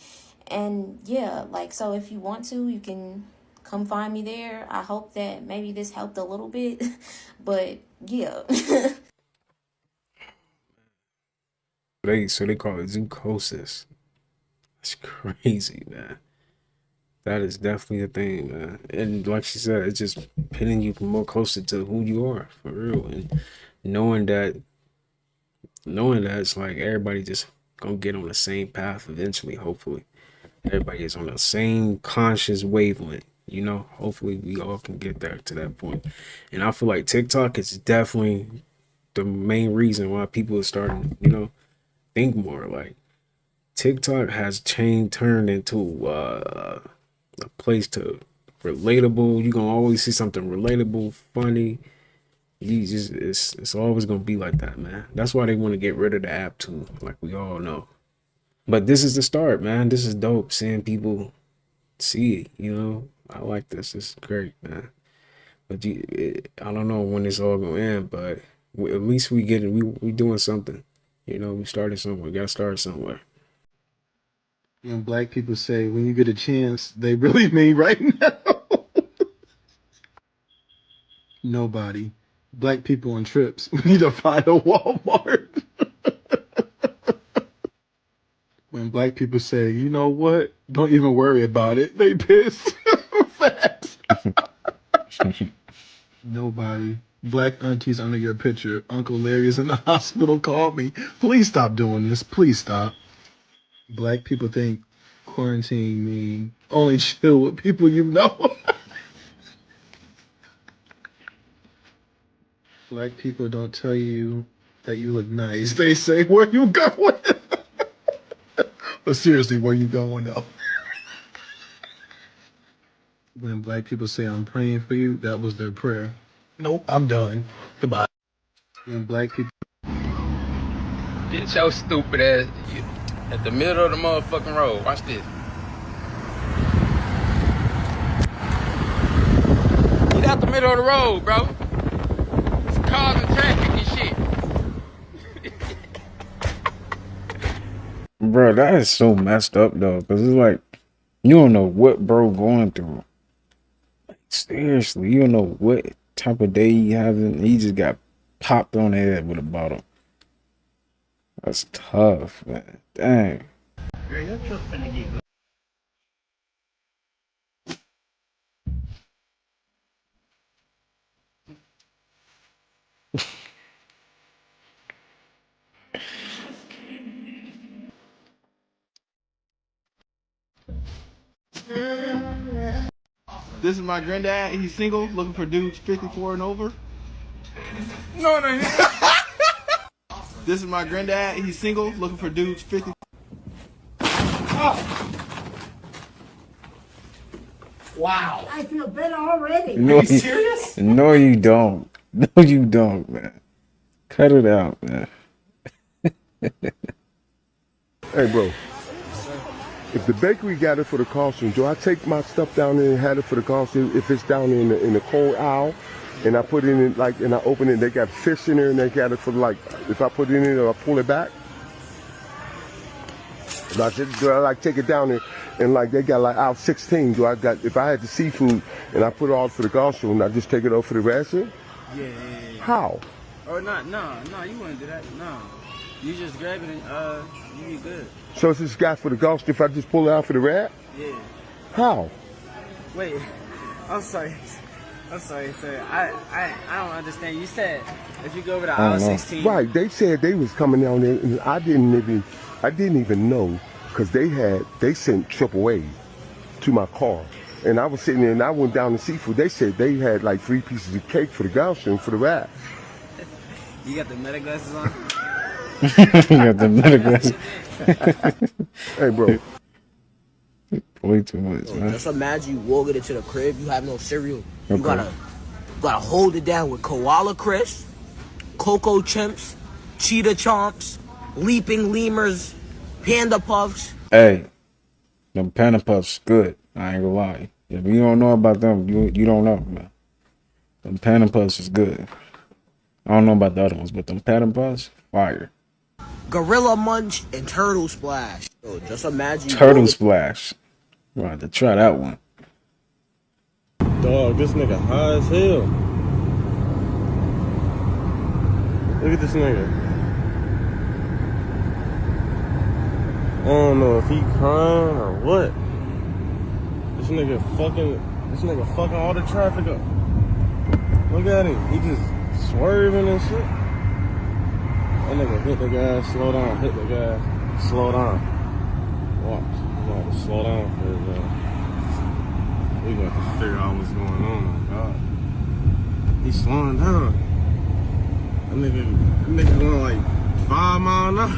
[SPEAKER 15] And yeah, like, so if you want to, you can come find me there. I hope that maybe this helped a little bit, but yeah.
[SPEAKER 2] So they call it zoochosis. That's crazy, man. That is definitely a thing, man. And like she said, it's just pinning you more closer to who you are, for real. And knowing that it's like everybody just gonna get on the same path eventually, hopefully. Everybody is on the same conscious wavelength, you know. Hopefully we all can get there to that point. And I feel like TikTok is definitely the main reason why people are starting, you know, think more. Like TikTok has turned into a place to relatable. You're gonna always see something relatable, funny. You just it's always gonna be like that, man. That's why they want to get rid of the app too, like we all know. But this is the start, man. This is dope. Seeing people see it, you know. I like this. This is great, man. But I don't know when it's all gonna end, but at least we get it. We doing something. You know, we started somewhere. We gotta start somewhere.
[SPEAKER 1] When black people say, when you get a chance, they really mean right now. Nobody. Black people on trips. We need to find a Walmart. When black people say, you know what? Don't even worry about it. They pissed. Facts. Nobody. Black aunties under your picture. Uncle Larry is in the hospital. Call me. Please stop doing this. Please stop. Black people think quarantine mean only chill with people you know. Black people don't tell you that you look nice. They say, where you going? But seriously, where you going though? When black people say, I'm praying for you, that was their prayer. Nope, I'm done. Goodbye. When black people...
[SPEAKER 17] Get your stupid ass at the middle of the motherfucking road. Watch this. Get out the middle of the road, bro. It's causing traffic and shit.
[SPEAKER 2] Bro, that is so messed up though, because it's like you don't know what bro going through. Like, seriously, you don't know what type of day he having. He just got popped on the head with a bottle. That's tough, man. Dang.
[SPEAKER 17] Girl, your truck finna get good.
[SPEAKER 1] This is my granddad. He's single, looking for dudes 54 and over.
[SPEAKER 17] No, no, no.
[SPEAKER 1] This is my granddad. He's single, looking for dudes 50.
[SPEAKER 17] Oh. Wow.
[SPEAKER 18] I feel better already.
[SPEAKER 2] No,
[SPEAKER 17] Are you serious?
[SPEAKER 2] No, you don't. No, you don't, man. Cut it out, man.
[SPEAKER 19] Hey, bro. If the bakery got it for the costume, do I take my stuff down there and have it for the costume? If it's down there in the cold aisle, and I put it in like, and I open it, they got fish in there, and they got it for like, if I put it in there, I pull it back. Do I like take it down there, and like they got like aisle 16? Do I got, if I had the seafood and I put it all for the costume, I just take it over for the ration?
[SPEAKER 20] Yeah.
[SPEAKER 19] How?
[SPEAKER 20] Or not? No, you wouldn't do that. No, you just grab it and you be good.
[SPEAKER 19] So it's this guy for the costume. If I just pull it out for the rat?
[SPEAKER 20] Yeah.
[SPEAKER 19] How?
[SPEAKER 20] Wait, I'm sorry, sir. I don't understand. You said if you go over to aisle 16.
[SPEAKER 19] Right. They said they was coming down there, and I didn't even know, because they sent AAA to my car, and I was sitting there and I went down to seafood. They said they had like 3 pieces of cake for the costume for the rat.
[SPEAKER 20] You got the meta glasses on?
[SPEAKER 2] You got the meta glasses.
[SPEAKER 19] Hey, bro.
[SPEAKER 2] Way too much, man.
[SPEAKER 21] Just imagine you walk it into the crib, you have no cereal. You
[SPEAKER 2] Okay.
[SPEAKER 21] gotta hold it down with koala crisp, cocoa chimps, cheetah chomps, leaping lemurs, panda puffs.
[SPEAKER 2] Hey, them Panda Puffs good. I ain't gonna lie. If you don't know about them, you don't know, man. Them Panda Puffs is good. I don't know about the other ones, but them Panda Puffs, fire.
[SPEAKER 21] Gorilla Munch and Turtle Splash. Yo, just imagine.
[SPEAKER 2] Turtle Splash. We'll have to try that one.
[SPEAKER 22] Dog, this nigga high as hell. Look at this nigga. I don't know if he crying or what. This nigga fucking all the traffic up. Look at him. He just swerving and shit. That nigga hit the gas, slow down, hit the gas, slow down. Watch. We got to slow down for his We got to figure out what's going on, God. He's slowing down. That nigga going like 5 miles an hour.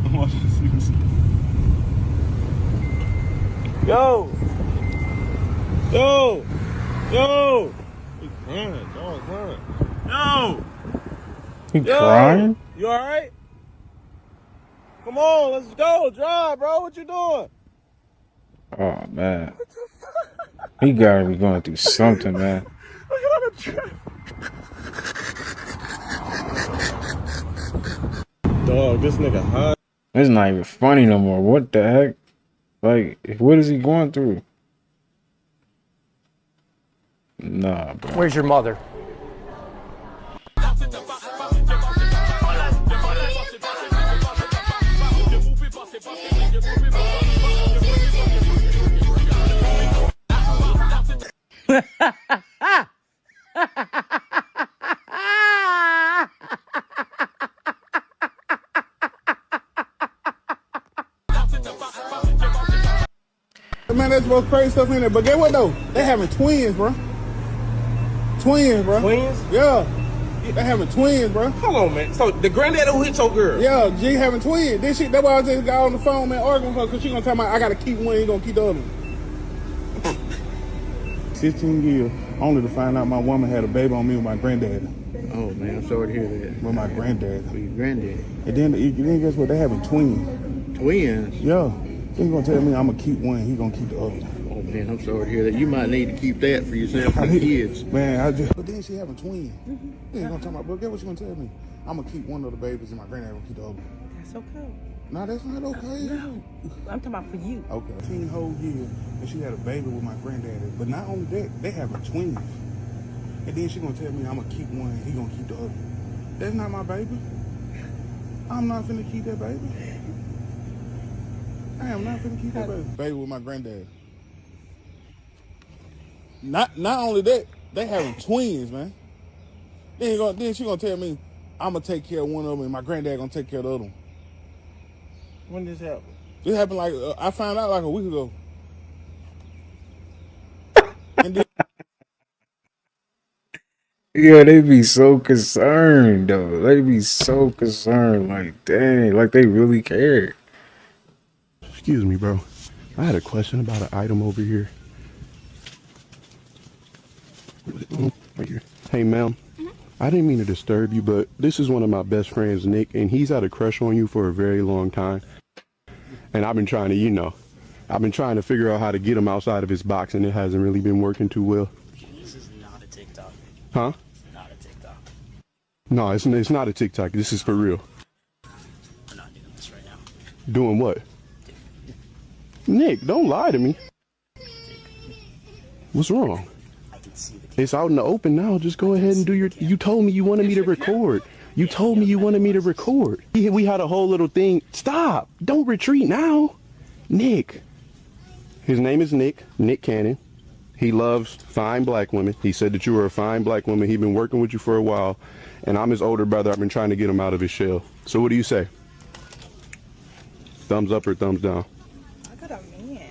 [SPEAKER 22] I'm watching this nigga. Yo! He crying, dog crying. Yo!
[SPEAKER 2] He crying?
[SPEAKER 22] You alright? Come on, let's go. Drive, bro. What you doing?
[SPEAKER 2] Oh man. He gotta be going through something, man.
[SPEAKER 22] Look at all the traffic. Dog, this nigga high.
[SPEAKER 2] It's not even funny no more. What the heck? Like, what is he going through? Nah, bro.
[SPEAKER 11] Where's your mother?
[SPEAKER 1] Man, that's most crazy stuff in there. But get what though? They having twins, bro. Twins, bro.
[SPEAKER 22] Twins?
[SPEAKER 1] Yeah. They having twins, bro.
[SPEAKER 22] Hold on, man. So the granddad who hit your girl?
[SPEAKER 1] Yeah, G having twins. This shit. That's why I just got on the phone, man, arguing with her because she gonna tell me I gotta keep one, he gonna keep the other one. 16 years, only to find out my woman had a baby on me with my granddad.
[SPEAKER 22] Oh man, I'm sorry to hear that.
[SPEAKER 1] With my granddad.
[SPEAKER 22] With your granddad.
[SPEAKER 1] And then guess what? They having twins.
[SPEAKER 22] Twins?
[SPEAKER 1] Yeah. He gonna tell me I'm gonna keep one, he gonna keep the other.
[SPEAKER 22] Oh man, I'm sorry to hear that. You might need to keep that for yourself and the kids.
[SPEAKER 1] Man, but then she having twins. Then gonna talk about, but guess what she gonna tell me? I'm gonna keep one of the babies and my granddad gonna keep the other.
[SPEAKER 3] That's okay.
[SPEAKER 1] No, that's not okay.
[SPEAKER 3] No, I'm talking about for you.
[SPEAKER 1] Okay. 15 whole years, and she had a baby with my granddaddy. But not only that, they having twins. And then she gonna tell me I'm gonna keep one, he gonna keep the other. That's not my baby. I'm not finna keep that baby. I am not finna keep that baby. Baby with my granddad. Not only that, they having twins, man. Then she gonna tell me I'm gonna take care of one of them, and my granddad gonna take care of the other one.
[SPEAKER 22] When this happened?
[SPEAKER 1] This happened like I found out like a week ago. And then,
[SPEAKER 2] yeah, they be so concerned though. They be so concerned, like dang, like they really care.
[SPEAKER 19] Excuse me, bro. I had a question about an item over here. Right here. Hey, ma'am. I didn't mean to disturb you, but this is one of my best friends, Nick, and he's had a crush on you for a very long time. And I've been trying to, I've been trying to figure out how to get him outside of his box, and it hasn't really been working too well.
[SPEAKER 13] This is not a TikTok.
[SPEAKER 19] Huh?
[SPEAKER 13] Not a TikTok.
[SPEAKER 19] No, it's not a TikTok. This is for real.
[SPEAKER 13] We're not doing this right now.
[SPEAKER 19] Doing what? Nick, don't lie to me. What's wrong?
[SPEAKER 13] I can see the
[SPEAKER 19] It's out in the open now. Just go ahead and do your... You told me you wanted me to record. You told me you wanted me to record. We had a whole little thing. Stop. Don't retreat now. Nick. His name is Nick Cannon. He loves fine black women. He said that you were a fine black woman. He's been working with you for a while. And I'm his older brother. I've been trying to get him out of his shell. So what do you say? Thumbs up or thumbs down?
[SPEAKER 3] I got a man.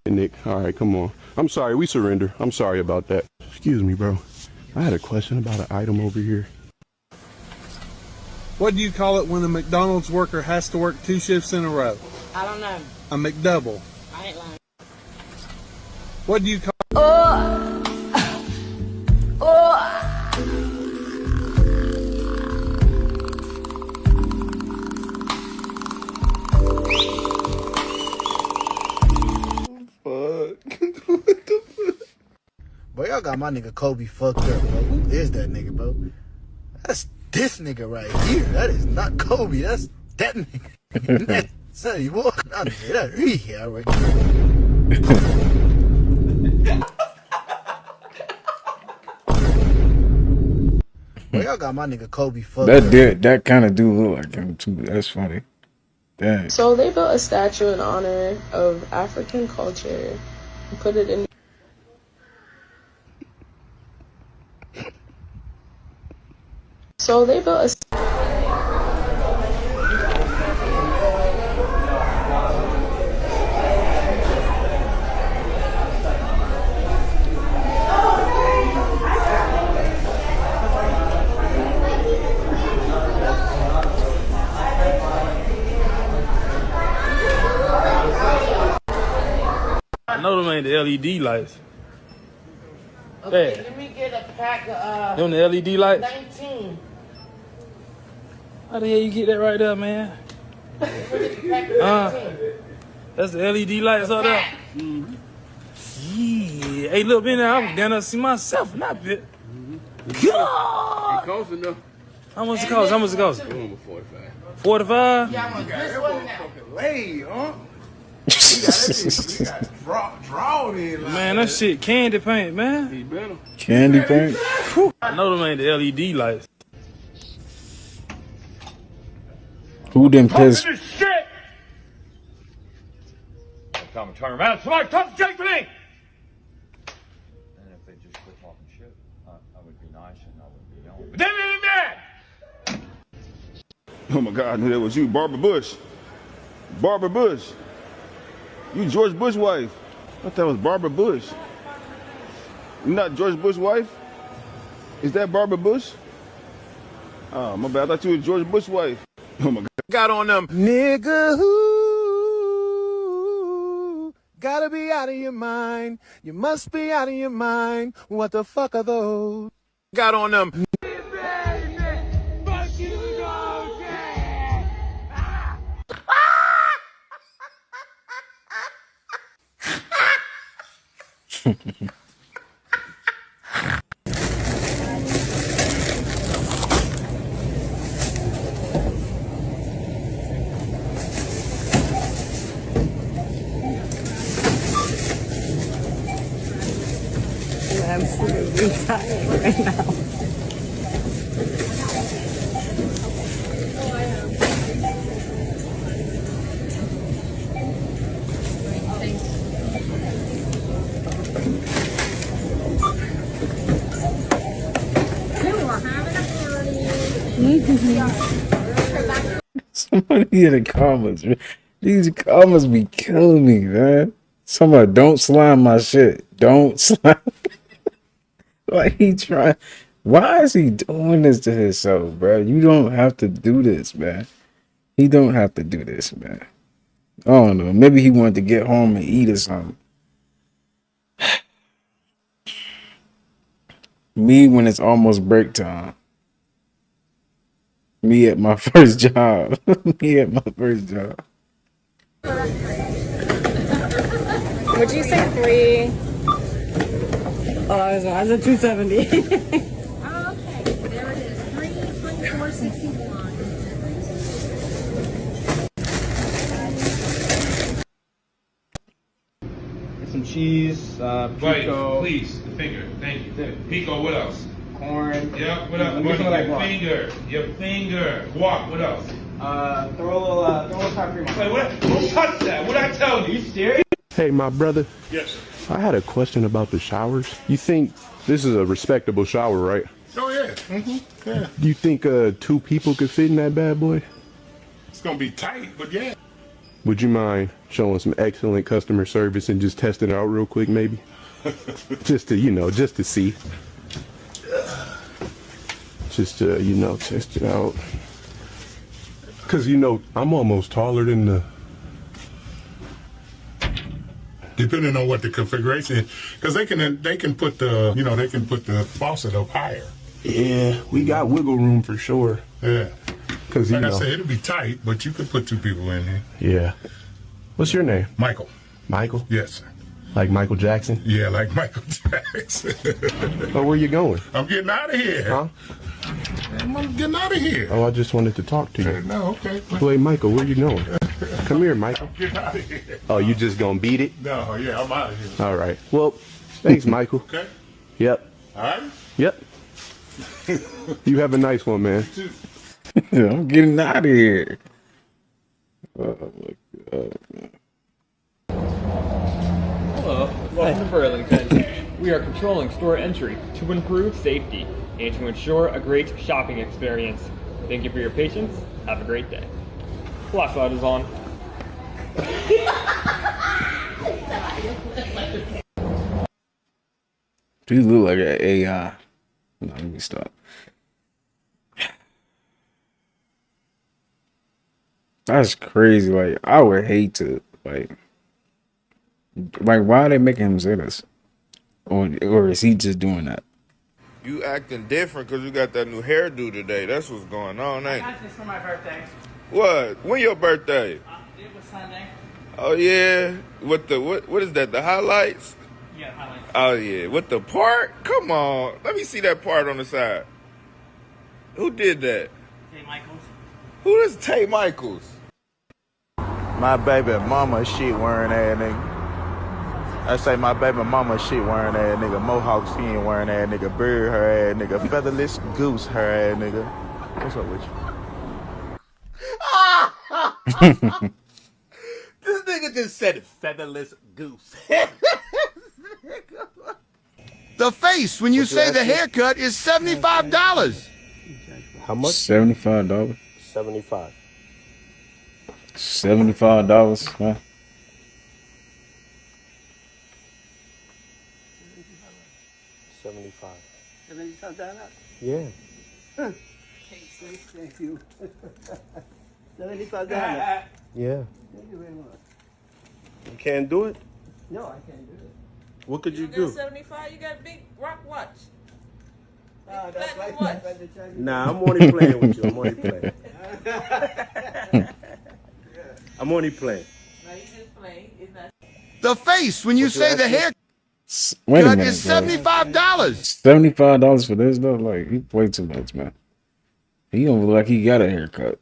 [SPEAKER 19] Nick, all right, come on. I'm sorry, we surrender. I'm sorry about that. Excuse me, bro. I had a question about an item over here.
[SPEAKER 18] What do you call it when a McDonald's worker has to work 2 shifts in a row?
[SPEAKER 3] I don't know.
[SPEAKER 18] A McDouble.
[SPEAKER 3] I ain't lying.
[SPEAKER 18] What do you call
[SPEAKER 23] Bro, y'all got my nigga Kobe fucked up, bro. Who is that nigga, bro? That's this nigga right here. That is not Kobe. That's that nigga. Son, you walk out there. That rehab right there. Bro, y'all got got my nigga Kobe fucked
[SPEAKER 2] That
[SPEAKER 23] up.
[SPEAKER 2] did. That kind of do look like him too. That's funny. Dang.
[SPEAKER 4] So they built a statue in honor of African culture and put it in. So they built a.
[SPEAKER 22] I know them ain't the LED lights.
[SPEAKER 20] Okay,
[SPEAKER 22] Yeah.
[SPEAKER 20] let me get a pack of
[SPEAKER 22] Them the LED lights?
[SPEAKER 20] 19.
[SPEAKER 22] How the hell you get that right there, man? That's the LED lights up there. Yeah. Hey, look, man, I was down there to see myself in that bit. God!
[SPEAKER 17] It costs enough.
[SPEAKER 22] How much it cost? How much it cost?
[SPEAKER 17] 45.
[SPEAKER 22] 45?
[SPEAKER 20] Yeah, I'm this one now.
[SPEAKER 17] Lay, huh? Drawn in.
[SPEAKER 22] Man, that shit candy paint, man.
[SPEAKER 17] He better.
[SPEAKER 2] Candy paint?
[SPEAKER 22] I know them ain't the LED lights.
[SPEAKER 2] Who done pissed?
[SPEAKER 5] This shit! Come and turn around. Somebody talk straight to me! And if they just quit talking shit, I would be nice and I would be yelling. But then they're mad!
[SPEAKER 19] Oh my God, I knew that was you, Barbara Bush. Barbara Bush. You George Bush's wife. I thought that was Barbara Bush. You not George Bush's wife? Is that Barbara Bush? Oh, my bad. I thought you was George Bush's wife. Oh my God.
[SPEAKER 17] Got on them.
[SPEAKER 23] Nigga, who gotta be out of your mind. You must be out of your mind. What the fuck are those?
[SPEAKER 17] Got on them.
[SPEAKER 3] I'm absolutely tired right now.
[SPEAKER 2] Somebody in the comments, man. These comments be killing me, man. Somebody, don't slime my shit. Don't slime. Like he trying. Why is he doing this to himself, bro? You don't have to do this, man. He don't have to do this, man. I don't know. Maybe he wanted to get home and eat or something. Me when it's almost break time. Me at my first job. Me at my first job.
[SPEAKER 3] Would you say 3? Oh, I said 270.
[SPEAKER 15] Okay, there it is. 324.61.
[SPEAKER 20] Get some cheese, pico.
[SPEAKER 5] Please, the finger. Thank you. Pico, what else?
[SPEAKER 20] Corn.
[SPEAKER 5] Yeah, what else?
[SPEAKER 20] Get some of that guac.
[SPEAKER 5] Your finger. Guac, what else?
[SPEAKER 20] Throw a little sour cream on.
[SPEAKER 5] Wait, what? Don't touch that. What I tell you? You serious?
[SPEAKER 19] Hey, my brother.
[SPEAKER 5] Yes.
[SPEAKER 19] I had a question about the showers. You think this is a respectable shower, right?
[SPEAKER 10] Oh, yeah. Yeah.
[SPEAKER 19] Do you think 2 people could fit in that bad boy?
[SPEAKER 10] It's going to be tight, but yeah.
[SPEAKER 19] Would you mind showing some excellent customer service and just testing it out real quick, maybe? Just to, just to see. Just to, test it out. Because, I'm almost taller than the...
[SPEAKER 10] Depending on what the configuration is, because they can put the they can put the faucet up higher.
[SPEAKER 19] Yeah, we got wiggle room for sure.
[SPEAKER 10] Yeah,
[SPEAKER 19] because
[SPEAKER 10] like I said, it'll be tight, but you could put 2 people in here.
[SPEAKER 19] Yeah. What's your name?
[SPEAKER 10] Michael.
[SPEAKER 19] Michael?
[SPEAKER 10] Yes, sir.
[SPEAKER 19] Like Michael Jackson?
[SPEAKER 10] Yeah, like Michael Jackson.
[SPEAKER 19] Oh, where you going?
[SPEAKER 10] I'm getting out of here.
[SPEAKER 19] Huh?
[SPEAKER 10] I'm getting out of here.
[SPEAKER 19] Oh, I just wanted to talk to you.
[SPEAKER 10] No, okay.
[SPEAKER 19] Wait, Michael, where you going? Come here, Michael.
[SPEAKER 10] I'm getting out of here.
[SPEAKER 19] Oh, you just gonna beat it?
[SPEAKER 10] No, yeah, I'm out of here.
[SPEAKER 19] All right. Well, thanks, Michael.
[SPEAKER 10] Okay.
[SPEAKER 19] Yep.
[SPEAKER 10] All right.
[SPEAKER 19] Yep. You have a nice one, man.
[SPEAKER 2] I'm getting out of here. Oh my God.
[SPEAKER 6] Hello, welcome to Burlington. We are controlling store entry to improve safety and to ensure a great shopping experience. Thank you for your patience. Have a great day. Flashlight is on.
[SPEAKER 2] You look like an AI. No, let me stop. That's crazy. Like, I would hate to, like why are they making him say this? Or is he just doing that?
[SPEAKER 7] You acting different because you got that new hairdo today. That's what's going on, ain't it?
[SPEAKER 20] I got this for my birthday.
[SPEAKER 7] What? When your birthday?
[SPEAKER 20] It was Sunday.
[SPEAKER 7] Oh yeah. What is that? The highlights?
[SPEAKER 20] Yeah, highlights.
[SPEAKER 7] Oh yeah. With the part? Come on. Let me see that part on the side. Who did that?
[SPEAKER 20] Tay Michaels.
[SPEAKER 7] Who is Tay Michaels?
[SPEAKER 8] My baby mama shit wearing that nigga. I say my baby mama shit wearing that nigga. Mohawk skin wearing that nigga. Bird her ass nigga. Featherless goose her ass nigga. What's up with you?
[SPEAKER 12] This nigga just said featherless goose.
[SPEAKER 24] The face when you say the haircut is $75.
[SPEAKER 8] How much?
[SPEAKER 2] $75.
[SPEAKER 8] 75.
[SPEAKER 2] $75, huh?
[SPEAKER 8] $75. Yeah.
[SPEAKER 23] Thank you.
[SPEAKER 8] $75.
[SPEAKER 23] Yeah.
[SPEAKER 8] Yeah.
[SPEAKER 23] Thank you very much.
[SPEAKER 8] You can't do it?
[SPEAKER 23] No, I can't do it.
[SPEAKER 8] What could you
[SPEAKER 25] got
[SPEAKER 8] do?
[SPEAKER 25] 75, you got a big rock watch.
[SPEAKER 23] That's
[SPEAKER 25] platinum
[SPEAKER 23] right.
[SPEAKER 25] watch.
[SPEAKER 8] Nah, I'm only playing with you. I'm only playing. I'm only playing.
[SPEAKER 25] No, you just play. It's not.
[SPEAKER 24] The face when you say the haircut
[SPEAKER 2] Wait a minute,
[SPEAKER 24] is
[SPEAKER 2] bro.
[SPEAKER 24] $75.
[SPEAKER 2] $75 for this though? Like, he way too much, man. He don't look like he got a haircut.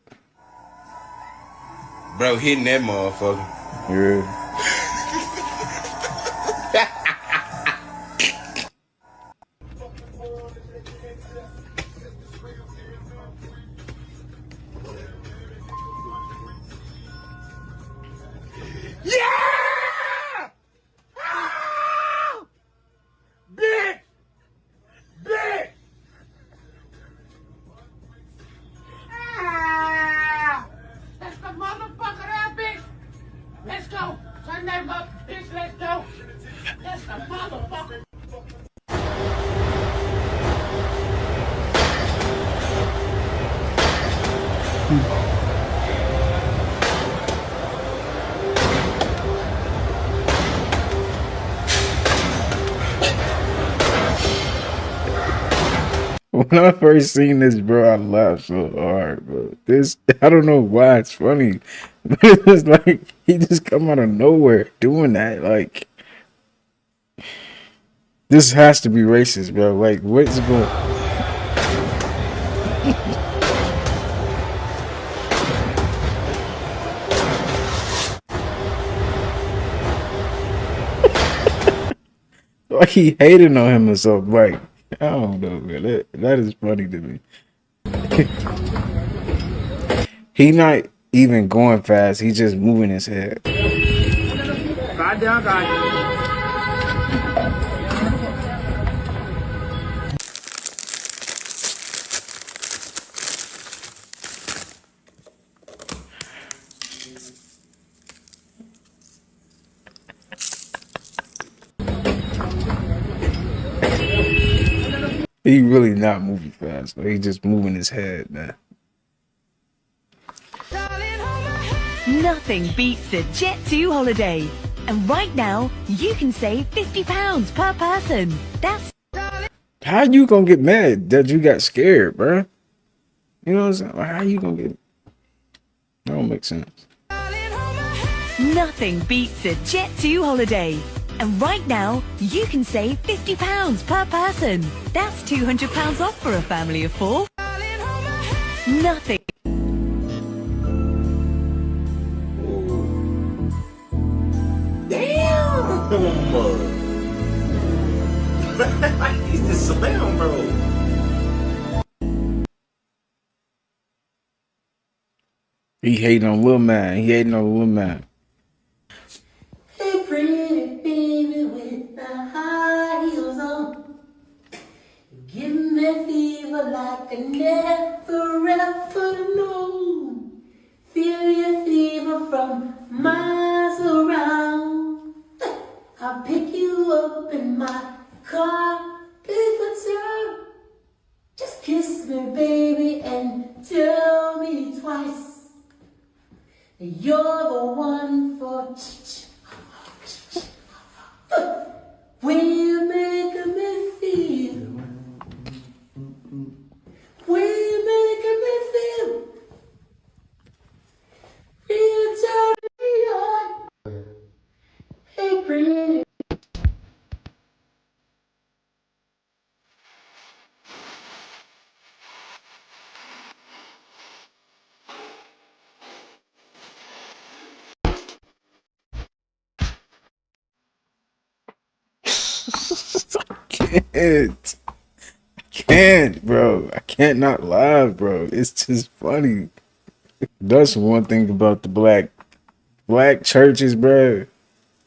[SPEAKER 12] Bro, hitting that motherfucker.
[SPEAKER 2] Yeah.
[SPEAKER 12] Yeah! Ah! Bitch! Bitch! Ah! That's the motherfucker there, bitch! Let's go! Turn that up, bitch, let's go! That's the motherfucker!
[SPEAKER 2] When I first seen this, bro, I laughed so hard, bro. This, I don't know why it's funny, but it's like he just come out of nowhere doing that. Like, this has to be racist, bro. Like, what's going? Like he hating on him or something. Like, I don't know, man. That is funny to me. He not even going fast. He's just moving his head.
[SPEAKER 20] God down, God.
[SPEAKER 2] He really not moving fast. He just moving his head, man.
[SPEAKER 26] Nothing beats a Jet2 holiday. And right now, you can save £50 per person. That's...
[SPEAKER 2] How you gonna get mad that you got scared, bro? You know what I'm saying? Like, how you gonna get... That don't make sense.
[SPEAKER 26] Nothing beats a Jet2 holiday. And right now, you can save £50 per person. That's £200 off for a family of 4. Nothing.
[SPEAKER 12] Damn! He's just slam, bro.
[SPEAKER 2] He hating on Lil Man. He hating on Lil Man.
[SPEAKER 12] Hey, pretty baby with the high heels on. Give me fever like I never ever known. Feel your fever from miles around. I'll pick you up in my car, leave for town. Just kiss me, baby, and tell me twice that you're the one for. When you make me feel. When you make me feel. Real turn me on. Hey, pretty.
[SPEAKER 2] Can't, bro. I can't not laugh, bro. It's just funny. That's one thing about the black churches, bro.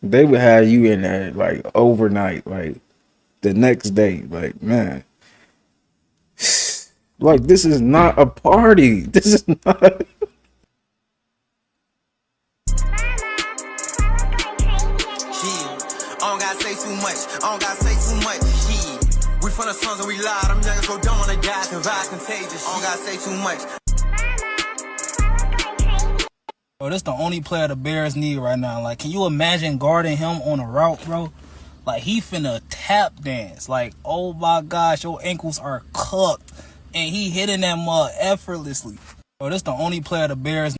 [SPEAKER 2] They would have you in there like overnight, like the next day. Like, man. Like, this is not a party. This is not.
[SPEAKER 1] I don't gotta say too much. I don't gotta say too much. Yeah. We from the slums and we lie. Them youngers go dumb on the guys and vibe contagious. I don't gotta say too much.
[SPEAKER 9] Bro, this the only player the Bears need right now. Like, can you imagine guarding him on a route, bro? Like, he finna tap dance. Like, oh my gosh, your ankles are cooked. And he hitting that mud effortlessly. Bro, this the only player the Bears need.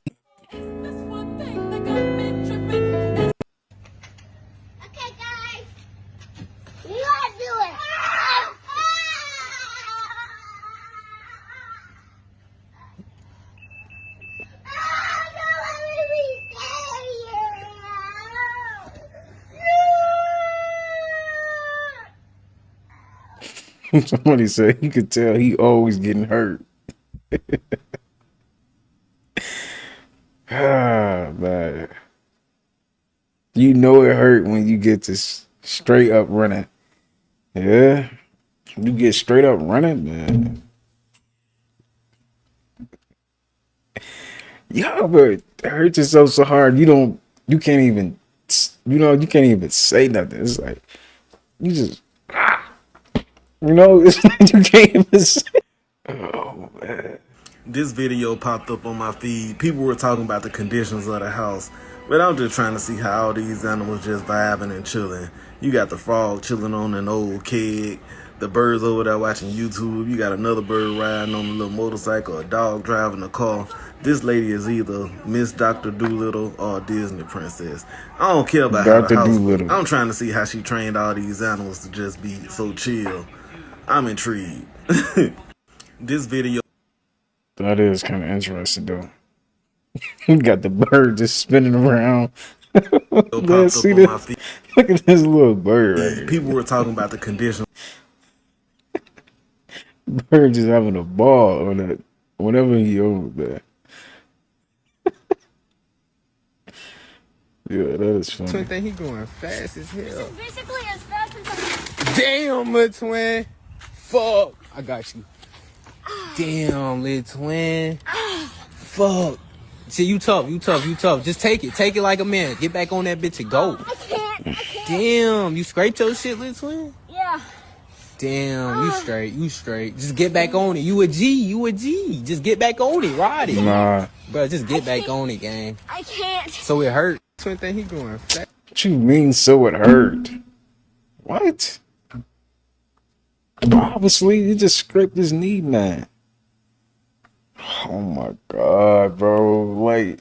[SPEAKER 2] Somebody said you could tell he always getting hurt. Ah, man. You know it hurt when you get this straight up running. Yeah. You get straight up running, man. Yeah, but it hurts yourself so hard you can't even say nothing. It's like you just it's like you can't even say. Oh man.
[SPEAKER 22] This video popped up on my feed. People were talking about the conditions of the house, but I'm just trying to see how all these animals just vibing and chilling. You got the frog chilling on an old keg, the birds over there watching YouTube. You got another bird riding on a little motorcycle, a dog driving a car. This lady is either Miss Dr. Doolittle or a Disney princess. I don't care about how the house.
[SPEAKER 2] Doolittle.
[SPEAKER 22] I'm trying to see how she trained all these animals to just be so chill. I'm intrigued. This video.
[SPEAKER 2] That is kind of interesting, though. You got the bird just spinning around. Man, see this? Look at this little bird right here.
[SPEAKER 22] People were talking about the condition.
[SPEAKER 2] Bird just having a ball on it whenever he over there. Yeah, that is funny.
[SPEAKER 17] Twin think he going fast as hell.
[SPEAKER 12] Basically as fast as
[SPEAKER 17] Damn, little twin. Fuck. I got you. Damn, little twin. Fuck. See, you tough. Just take it. Take it like a man. Get back on that bitch and go.
[SPEAKER 12] I can't.
[SPEAKER 17] Damn, you scraped your shit, little twin?
[SPEAKER 12] Yeah.
[SPEAKER 17] Damn, you straight. Just get back on it. You a G. Just get back on it. Ride it.
[SPEAKER 2] Nah.
[SPEAKER 17] Bro, just get back on it, gang.
[SPEAKER 12] I can't.
[SPEAKER 17] So it hurt. Twin think he going fast.
[SPEAKER 2] What you mean, so it hurt? What? Obviously, he just scraped his knee, man. Oh my god, bro. Like,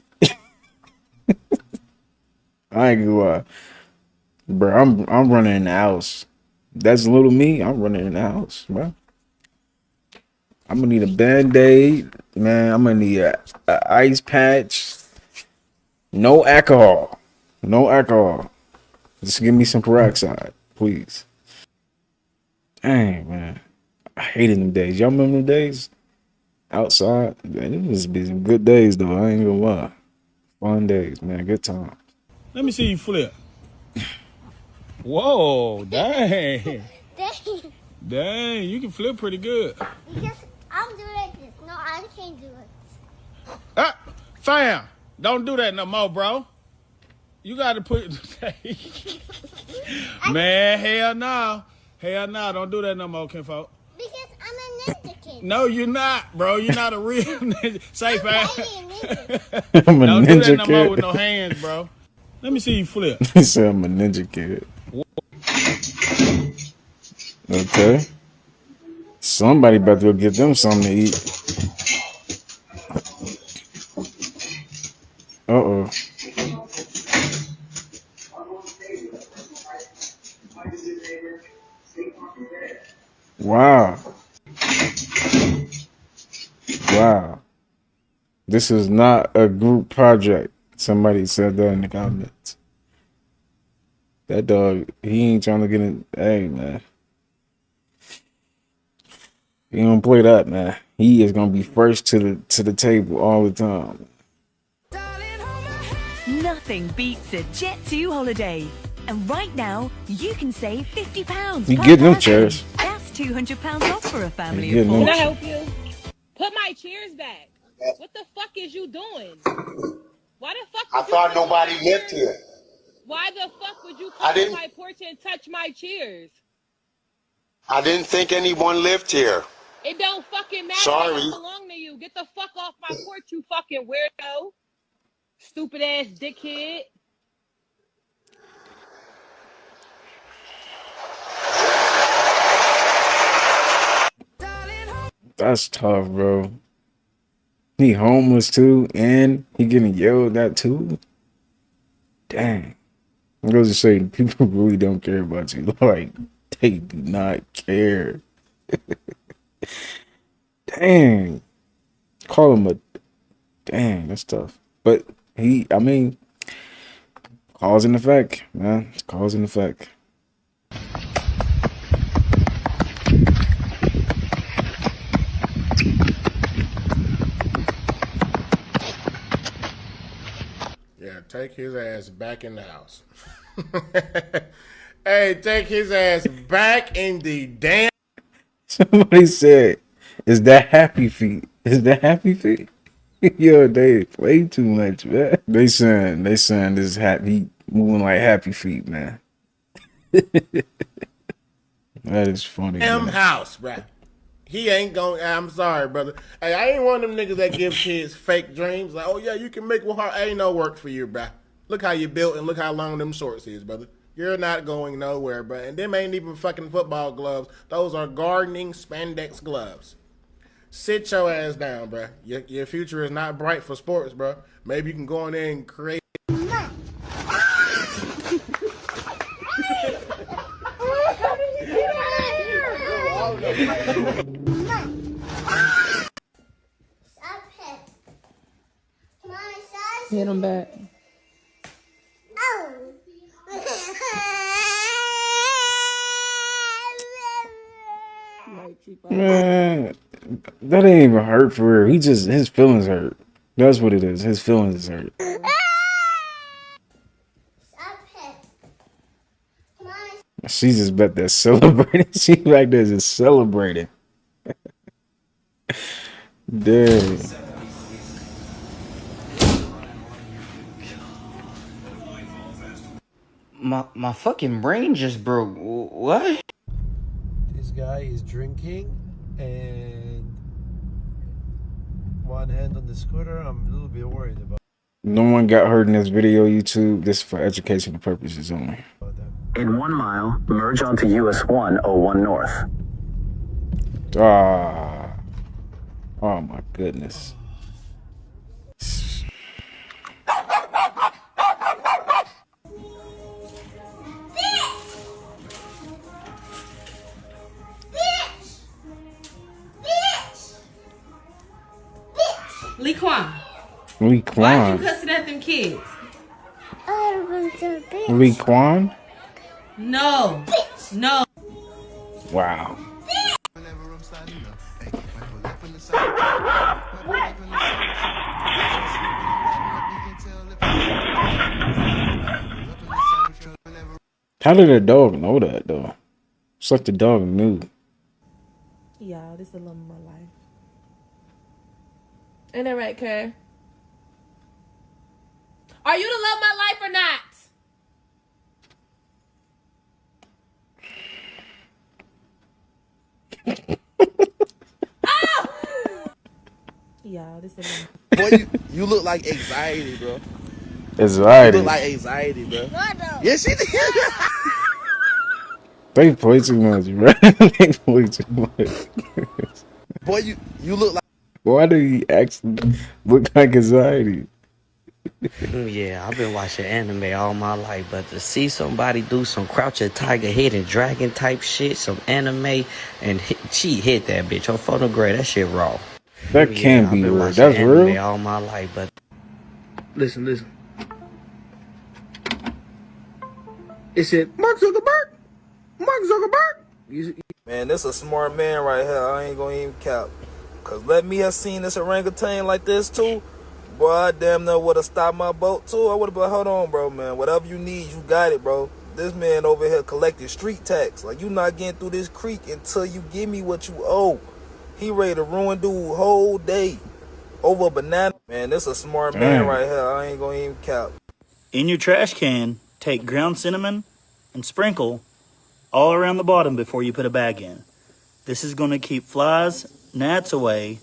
[SPEAKER 2] I ain't gonna lie. Bro, I'm running in the house. That's little me. I'm running in the house, bro. I'm gonna need a Band-Aid, man. I'm gonna need a ice patch. No alcohol. Just give me some peroxide, please. Dang, man. I hated them days. Y'all remember them days? outside. Man, it must be some good days though. I ain't gonna lie. Fun days, man. Good time.
[SPEAKER 22] Let me see you flip. Whoa, dang.
[SPEAKER 11] Dang.
[SPEAKER 22] Dang, you can flip pretty good.
[SPEAKER 11] Because I'm doing like this. No, I can't do it.
[SPEAKER 22] Ah, fam, don't do that no more, bro. You got to put... Man, hell no. Hell no, don't do that no more, kinfolk.
[SPEAKER 11] Because I'm a ninja kid.
[SPEAKER 22] No, you're not, bro. You're not a real ninja. Say, fam.
[SPEAKER 2] I'm a
[SPEAKER 22] Don't
[SPEAKER 2] ninja
[SPEAKER 22] do that no more
[SPEAKER 2] kid.
[SPEAKER 22] with no hands, bro. Let me see you flip.
[SPEAKER 2] He said I'm a ninja kid. Okay. Somebody better go get them something to eat. Uh-oh. Wow. Wow. This is not a group project. Somebody said that in the comments. That dog, he ain't trying to get in. Hey, man. He don't play that, man. He is gonna be first to the table all the time.
[SPEAKER 26] Nothing beats a Jet2 holiday. And right now, you can save £50
[SPEAKER 2] You
[SPEAKER 26] per
[SPEAKER 2] getting them
[SPEAKER 26] person.
[SPEAKER 2] chairs.
[SPEAKER 26] That's £200 off for a family
[SPEAKER 2] You
[SPEAKER 26] of
[SPEAKER 2] getting
[SPEAKER 26] four.
[SPEAKER 2] them
[SPEAKER 13] Can I help you? Put my chairs back. What the fuck is you doing? Why the fuck?
[SPEAKER 14] I thought nobody lived here.
[SPEAKER 13] Why the fuck would you
[SPEAKER 14] I
[SPEAKER 13] come to
[SPEAKER 14] didn't-
[SPEAKER 13] my porch and touch my chairs?
[SPEAKER 14] I didn't think anyone lived here.
[SPEAKER 13] It don't fucking matter.
[SPEAKER 14] Sorry.
[SPEAKER 13] They don't belong to you. Get the fuck off my porch, you fucking weirdo. Stupid ass dickhead.
[SPEAKER 2] That's tough, bro. He homeless too, and he getting yelled at too. Dang. I'm going to say, people really don't care about you. Like, they do not care. Dang. Call him a... Dang, that's tough. But he, I mean, cause and effect, man. It's cause and effect.
[SPEAKER 16] Yeah, take his ass back in the house. Hey, take his ass back in the damn...
[SPEAKER 2] Somebody said, is that Happy Feet? Is that Happy Feet? Yo, they play too much, man. They saying this happy moving like Happy Feet, man. That is funny.
[SPEAKER 16] Damn
[SPEAKER 2] Man.
[SPEAKER 16] house, bruh. He ain't going... I'm sorry, brother. Hey, I ain't one of them niggas that give kids fake dreams. Like, oh, yeah, you can make one heart. Ain't no work for you, bruh. Look how you built and look how long them shorts is, brother. You're not going nowhere, bruh. And them ain't even fucking football gloves. Those are gardening spandex gloves. Sit your ass down, bruh. Your future is not bright for sports, bruh. Maybe you can go in there and create...
[SPEAKER 3] Hit him back.
[SPEAKER 2] Man, that ain't even hurt for real. He just, his feelings hurt. That's what it is. His feelings hurt. She just bet they're celebrating. She back there just celebrating. Dang.
[SPEAKER 20] My fucking brain just broke. What?
[SPEAKER 18] This guy is drinking and one hand on the scooter. I'm a little bit worried about.
[SPEAKER 2] No one got hurt in this video, YouTube. This is for educational purposes only.
[SPEAKER 21] In 1 mile, merge onto US 101 North.
[SPEAKER 2] Ah. Oh my goodness.
[SPEAKER 25] Lequan.
[SPEAKER 2] Lee
[SPEAKER 25] Why
[SPEAKER 2] Kwan.
[SPEAKER 25] you cussing at them kids?
[SPEAKER 2] Lee Kwan?
[SPEAKER 25] No. No.
[SPEAKER 2] Wow. How did a dog know that though? It's like the dog knew.
[SPEAKER 4] Y'all, this is the love of my life. Ain't that right, Kay? Are you the love of my life or not? Y'all, this is
[SPEAKER 16] Boy, you look like anxiety, bro.
[SPEAKER 2] Anxiety.
[SPEAKER 16] You look like anxiety, bro. Yes, she did.
[SPEAKER 2] They play too much, bro. They play too much.
[SPEAKER 16] Boy, you look like.
[SPEAKER 2] Why do you actually look like anxiety?
[SPEAKER 5] Yeah, I've been watching anime all my life, but to see somebody do some Crouching Tiger, Hidden Dragon type shit, some anime, and she hit that bitch. Her photograph, that shit raw.
[SPEAKER 2] That can't be real. That's
[SPEAKER 5] anime
[SPEAKER 2] real.
[SPEAKER 5] all my life, but
[SPEAKER 17] Listen. It said Mark Zuckerberg. Mark Zuckerberg.
[SPEAKER 9] Man, this a smart man right here. I ain't gonna even cap. Cause let me have seen this orangutan like this too. Boy, I damn near would have stopped my boat too. I would have been, hold on, bro, man. Whatever you need, you got it, bro. This man over here collected street tax. Like, you not getting through this creek until you give me what you owe. He ready to ruin dude whole day over a banana. Man, this a smart man right here. I ain't gonna even cap.
[SPEAKER 6] In your trash can, take ground cinnamon and sprinkle all around the bottom before you put a bag in. This is going to keep flies, gnats away,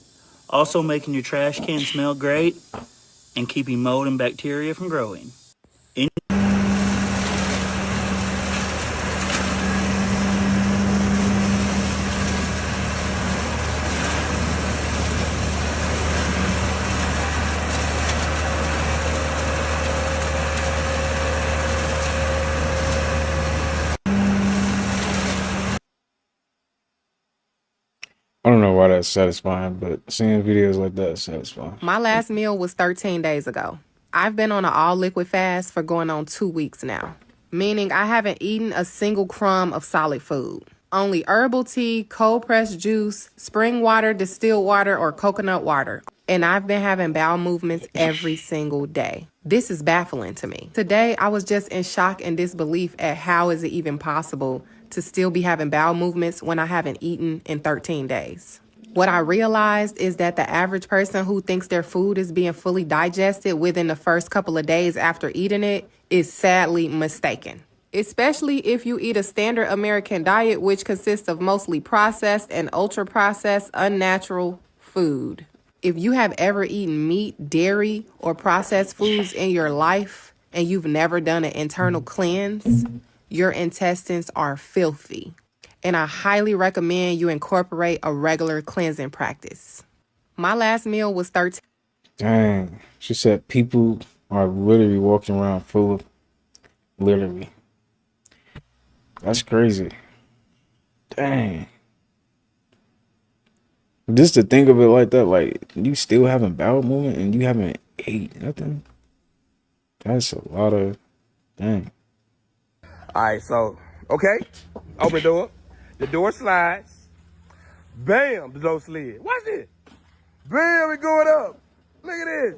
[SPEAKER 6] also making your trash can smell great and keeping mold and bacteria from growing.
[SPEAKER 2] I don't know why that's satisfying, but seeing videos like that is satisfying.
[SPEAKER 10] My last meal was 13 days ago. I've been on an all liquid fast for going on 2 weeks now, meaning I haven't eaten a single crumb of solid food. Only herbal tea, cold pressed juice, spring water, distilled water, or coconut water. And I've been having bowel movements every single day. This is baffling to me. Today, I was just in shock and disbelief at how is it even possible to still be having bowel movements when I haven't eaten in 13 days. What I realized is that the average person who thinks their food is being fully digested within the first couple of days after eating it is sadly mistaken. Especially if you eat a standard American diet, which consists of mostly processed and ultra-processed, unnatural food. If you have ever eaten meat, dairy, or processed foods in your life, and you've never done an internal cleanse, your intestines are filthy. And I highly recommend you incorporate a regular cleansing practice. My last meal was 13.
[SPEAKER 2] Dang. She said people are literally walking around full of literally. That's crazy. Dang. Just to think of it like that, like you still having bowel movement and you haven't ate nothing. That's a lot of dang.
[SPEAKER 15] All right, so, okay, open the door. The door slides. Bam, the door slid. Watch this. Bam, it's going up. Look at this.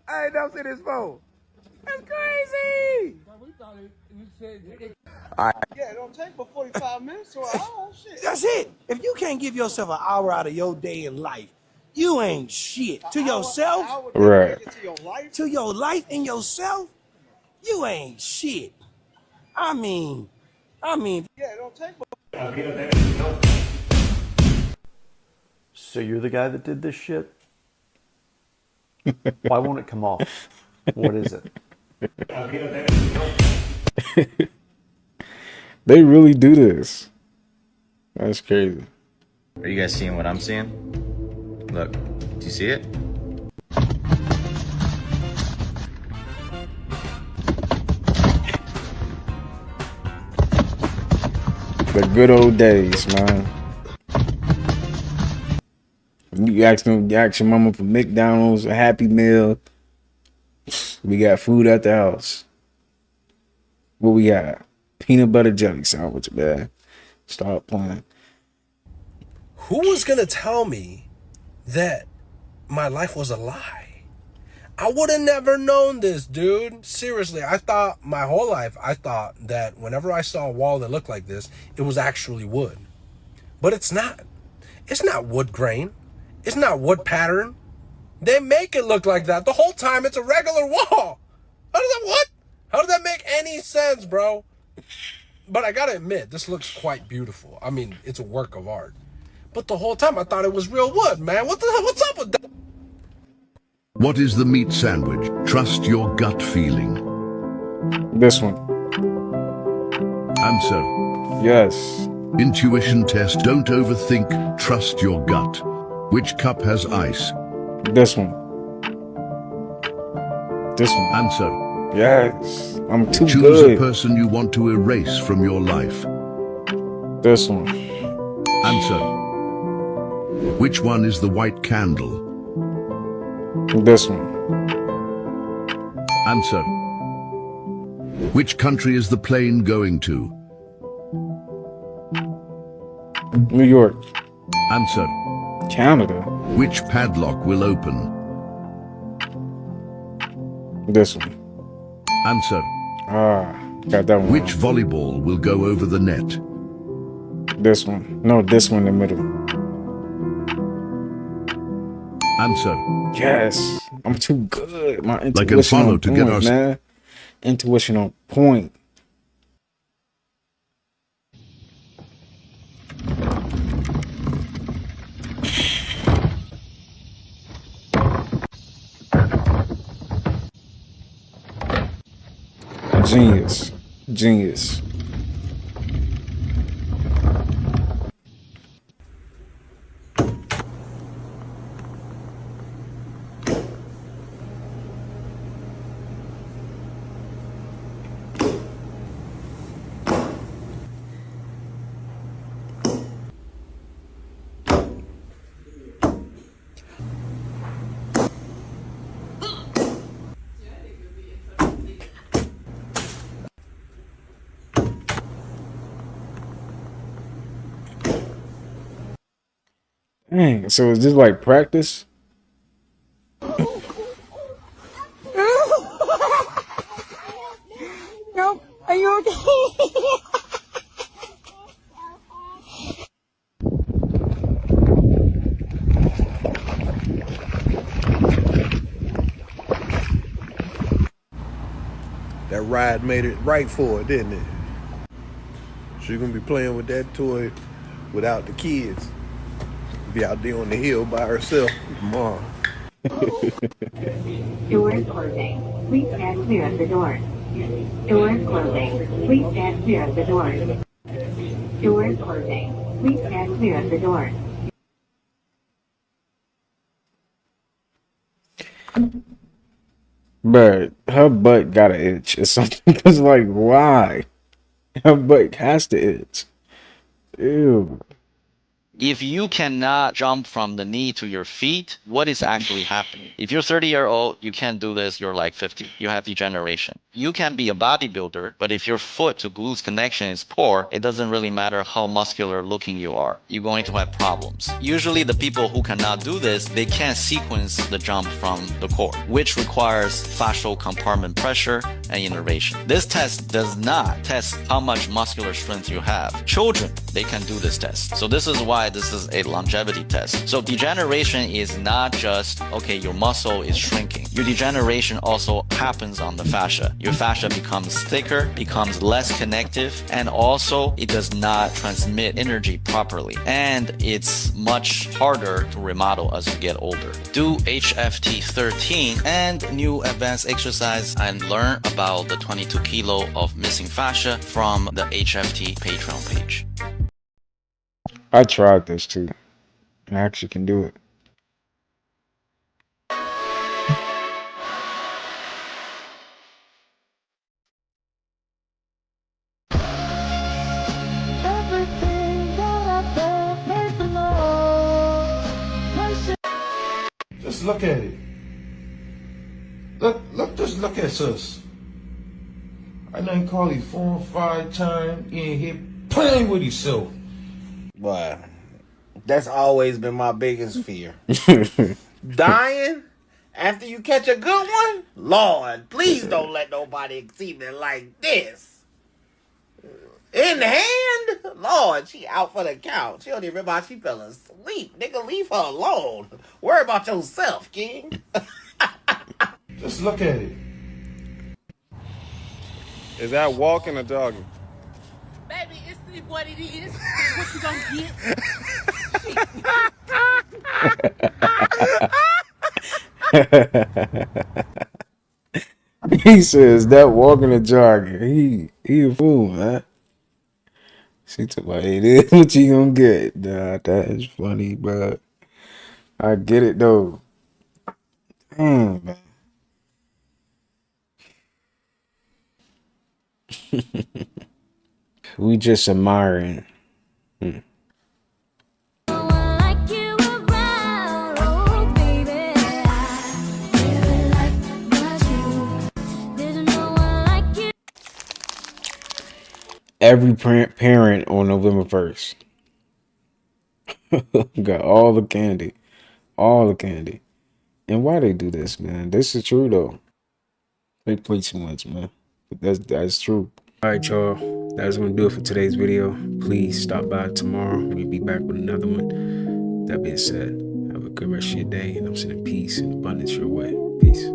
[SPEAKER 15] I ain't never seen this before. That's crazy. All right.
[SPEAKER 19] Yeah, it don't take but 45 minutes or an hour. Shit.
[SPEAKER 27] That's it. If you can't give yourself an hour out of your day in life, you ain't shit. To yourself,
[SPEAKER 2] right?
[SPEAKER 27] To your life and yourself, you ain't shit. I mean.
[SPEAKER 19] Yeah, it don't take but.
[SPEAKER 28] So you're the guy that did this shit? Why won't it come off? What is it?
[SPEAKER 2] They really do this. That's crazy.
[SPEAKER 29] Are you guys seeing what I'm seeing? Look, do you see it?
[SPEAKER 2] The good old days, man. You ask your mama for McDonald's, a Happy Meal. We got food at the house. What we got? Peanut butter jelly sandwich, man. Stop playing.
[SPEAKER 30] Who was gonna tell me that my life was a lie?
[SPEAKER 27] I would have never known this, dude. Seriously, I thought my whole life, I thought that whenever I saw a wall that looked like this, it was actually wood. But it's not. It's not wood grain. It's not wood pattern. They make it look like that. The whole time it's a regular wall. How does that, what? How does that make any sense, bro? But I gotta admit, this looks quite beautiful. I mean, it's a work of art. But the whole time I thought it was real wood, man. What the hell? What's up with that?
[SPEAKER 1] What is the meat sandwich? Trust your gut feeling.
[SPEAKER 2] This one.
[SPEAKER 1] Answer.
[SPEAKER 2] Yes.
[SPEAKER 1] Intuition test. Don't overthink. Trust your gut. Which cup has ice?
[SPEAKER 2] This one. This one.
[SPEAKER 1] Answer.
[SPEAKER 2] Yes. I'm too
[SPEAKER 1] Choose
[SPEAKER 2] good.
[SPEAKER 1] a person you want to erase from your life.
[SPEAKER 2] This one.
[SPEAKER 1] Answer. Which one is the white candle?
[SPEAKER 2] This one.
[SPEAKER 1] Answer. Which country is the plane going to?
[SPEAKER 2] New York.
[SPEAKER 1] Answer.
[SPEAKER 2] Canada.
[SPEAKER 1] Which padlock will open?
[SPEAKER 2] This one.
[SPEAKER 1] Answer.
[SPEAKER 2] Got that one.
[SPEAKER 1] Which volleyball will go over the net?
[SPEAKER 2] This one. No, this one in the middle.
[SPEAKER 1] Answer.
[SPEAKER 2] Yes. I'm too good. My
[SPEAKER 1] Like and
[SPEAKER 2] intuition
[SPEAKER 1] follow
[SPEAKER 2] on
[SPEAKER 1] to
[SPEAKER 2] point,
[SPEAKER 1] get our
[SPEAKER 2] man. Intuition on point. Genius. Genius. Dang, so is this like practice?
[SPEAKER 3] Nope. Are you okay?
[SPEAKER 18] That ride made it right for it, didn't it? She's gonna be playing with that toy without the kids. Be out there on the hill by herself tomorrow.
[SPEAKER 21] Doors closing. Please stand clear of the doors. Doors closing. Please stand clear of the doors. Doors closing. Please stand clear of the doors.
[SPEAKER 2] But her butt got an itch or something. It's like, why? Her butt has to itch. Ew.
[SPEAKER 7] If you cannot jump from the knee to your feet, what is actually happening? If you're 30-year-old, you can't do this, you're like 50. You have degeneration. You can be a bodybuilder, but if your foot to glutes connection is poor, it doesn't really matter how muscular looking you are. You're going to have problems. Usually the people who cannot do this, they can't sequence the jump from the core, which requires fascial compartment pressure and innervation. This test does not test how much muscular strength you have. Children, they can do this test. So this is why this is a longevity test. So degeneration is not just, okay, your muscle is shrinking. Your degeneration also happens on the fascia. Your fascia becomes thicker, becomes less connective, and also it does not transmit energy properly. And it's much harder to remodel as you get older. Do HFT 13 and new advanced exercise and learn about the 22 kilo of missing fascia from the HFT Patreon page.
[SPEAKER 2] I tried this too. I actually can do it.
[SPEAKER 27] Just look at it. Just look at sis. I done call you 4 or 5 times. He ain't here playing with himself.
[SPEAKER 8] But that's always been my biggest fear. Dying
[SPEAKER 16] After you catch a good one, Lord, please don't let nobody see me like this. In hand? Lord, she out for the count. She don't even remember she fell asleep. Nigga, leave her alone. Worry about yourself, King.
[SPEAKER 8] Just look at it.
[SPEAKER 11] Is that walking or jogging?
[SPEAKER 4] Baby, it's what it is. What you gonna get?
[SPEAKER 2] He says that walking and jogging. He a fool, man. She told me, hey, this what you gonna get? Nah, that is funny, bro. I get it though. Damn, man. We just admiring. Every parent on November 1st got all the candy. All the candy. And why they do this, man? This is true though. They play too much, man. But that's true. All right, y'all. That's gonna do it for today's video. Please stop by tomorrow. We'll be back with another one. That being said, have a good rest of your day, and I'm sending peace and abundance your way. Peace.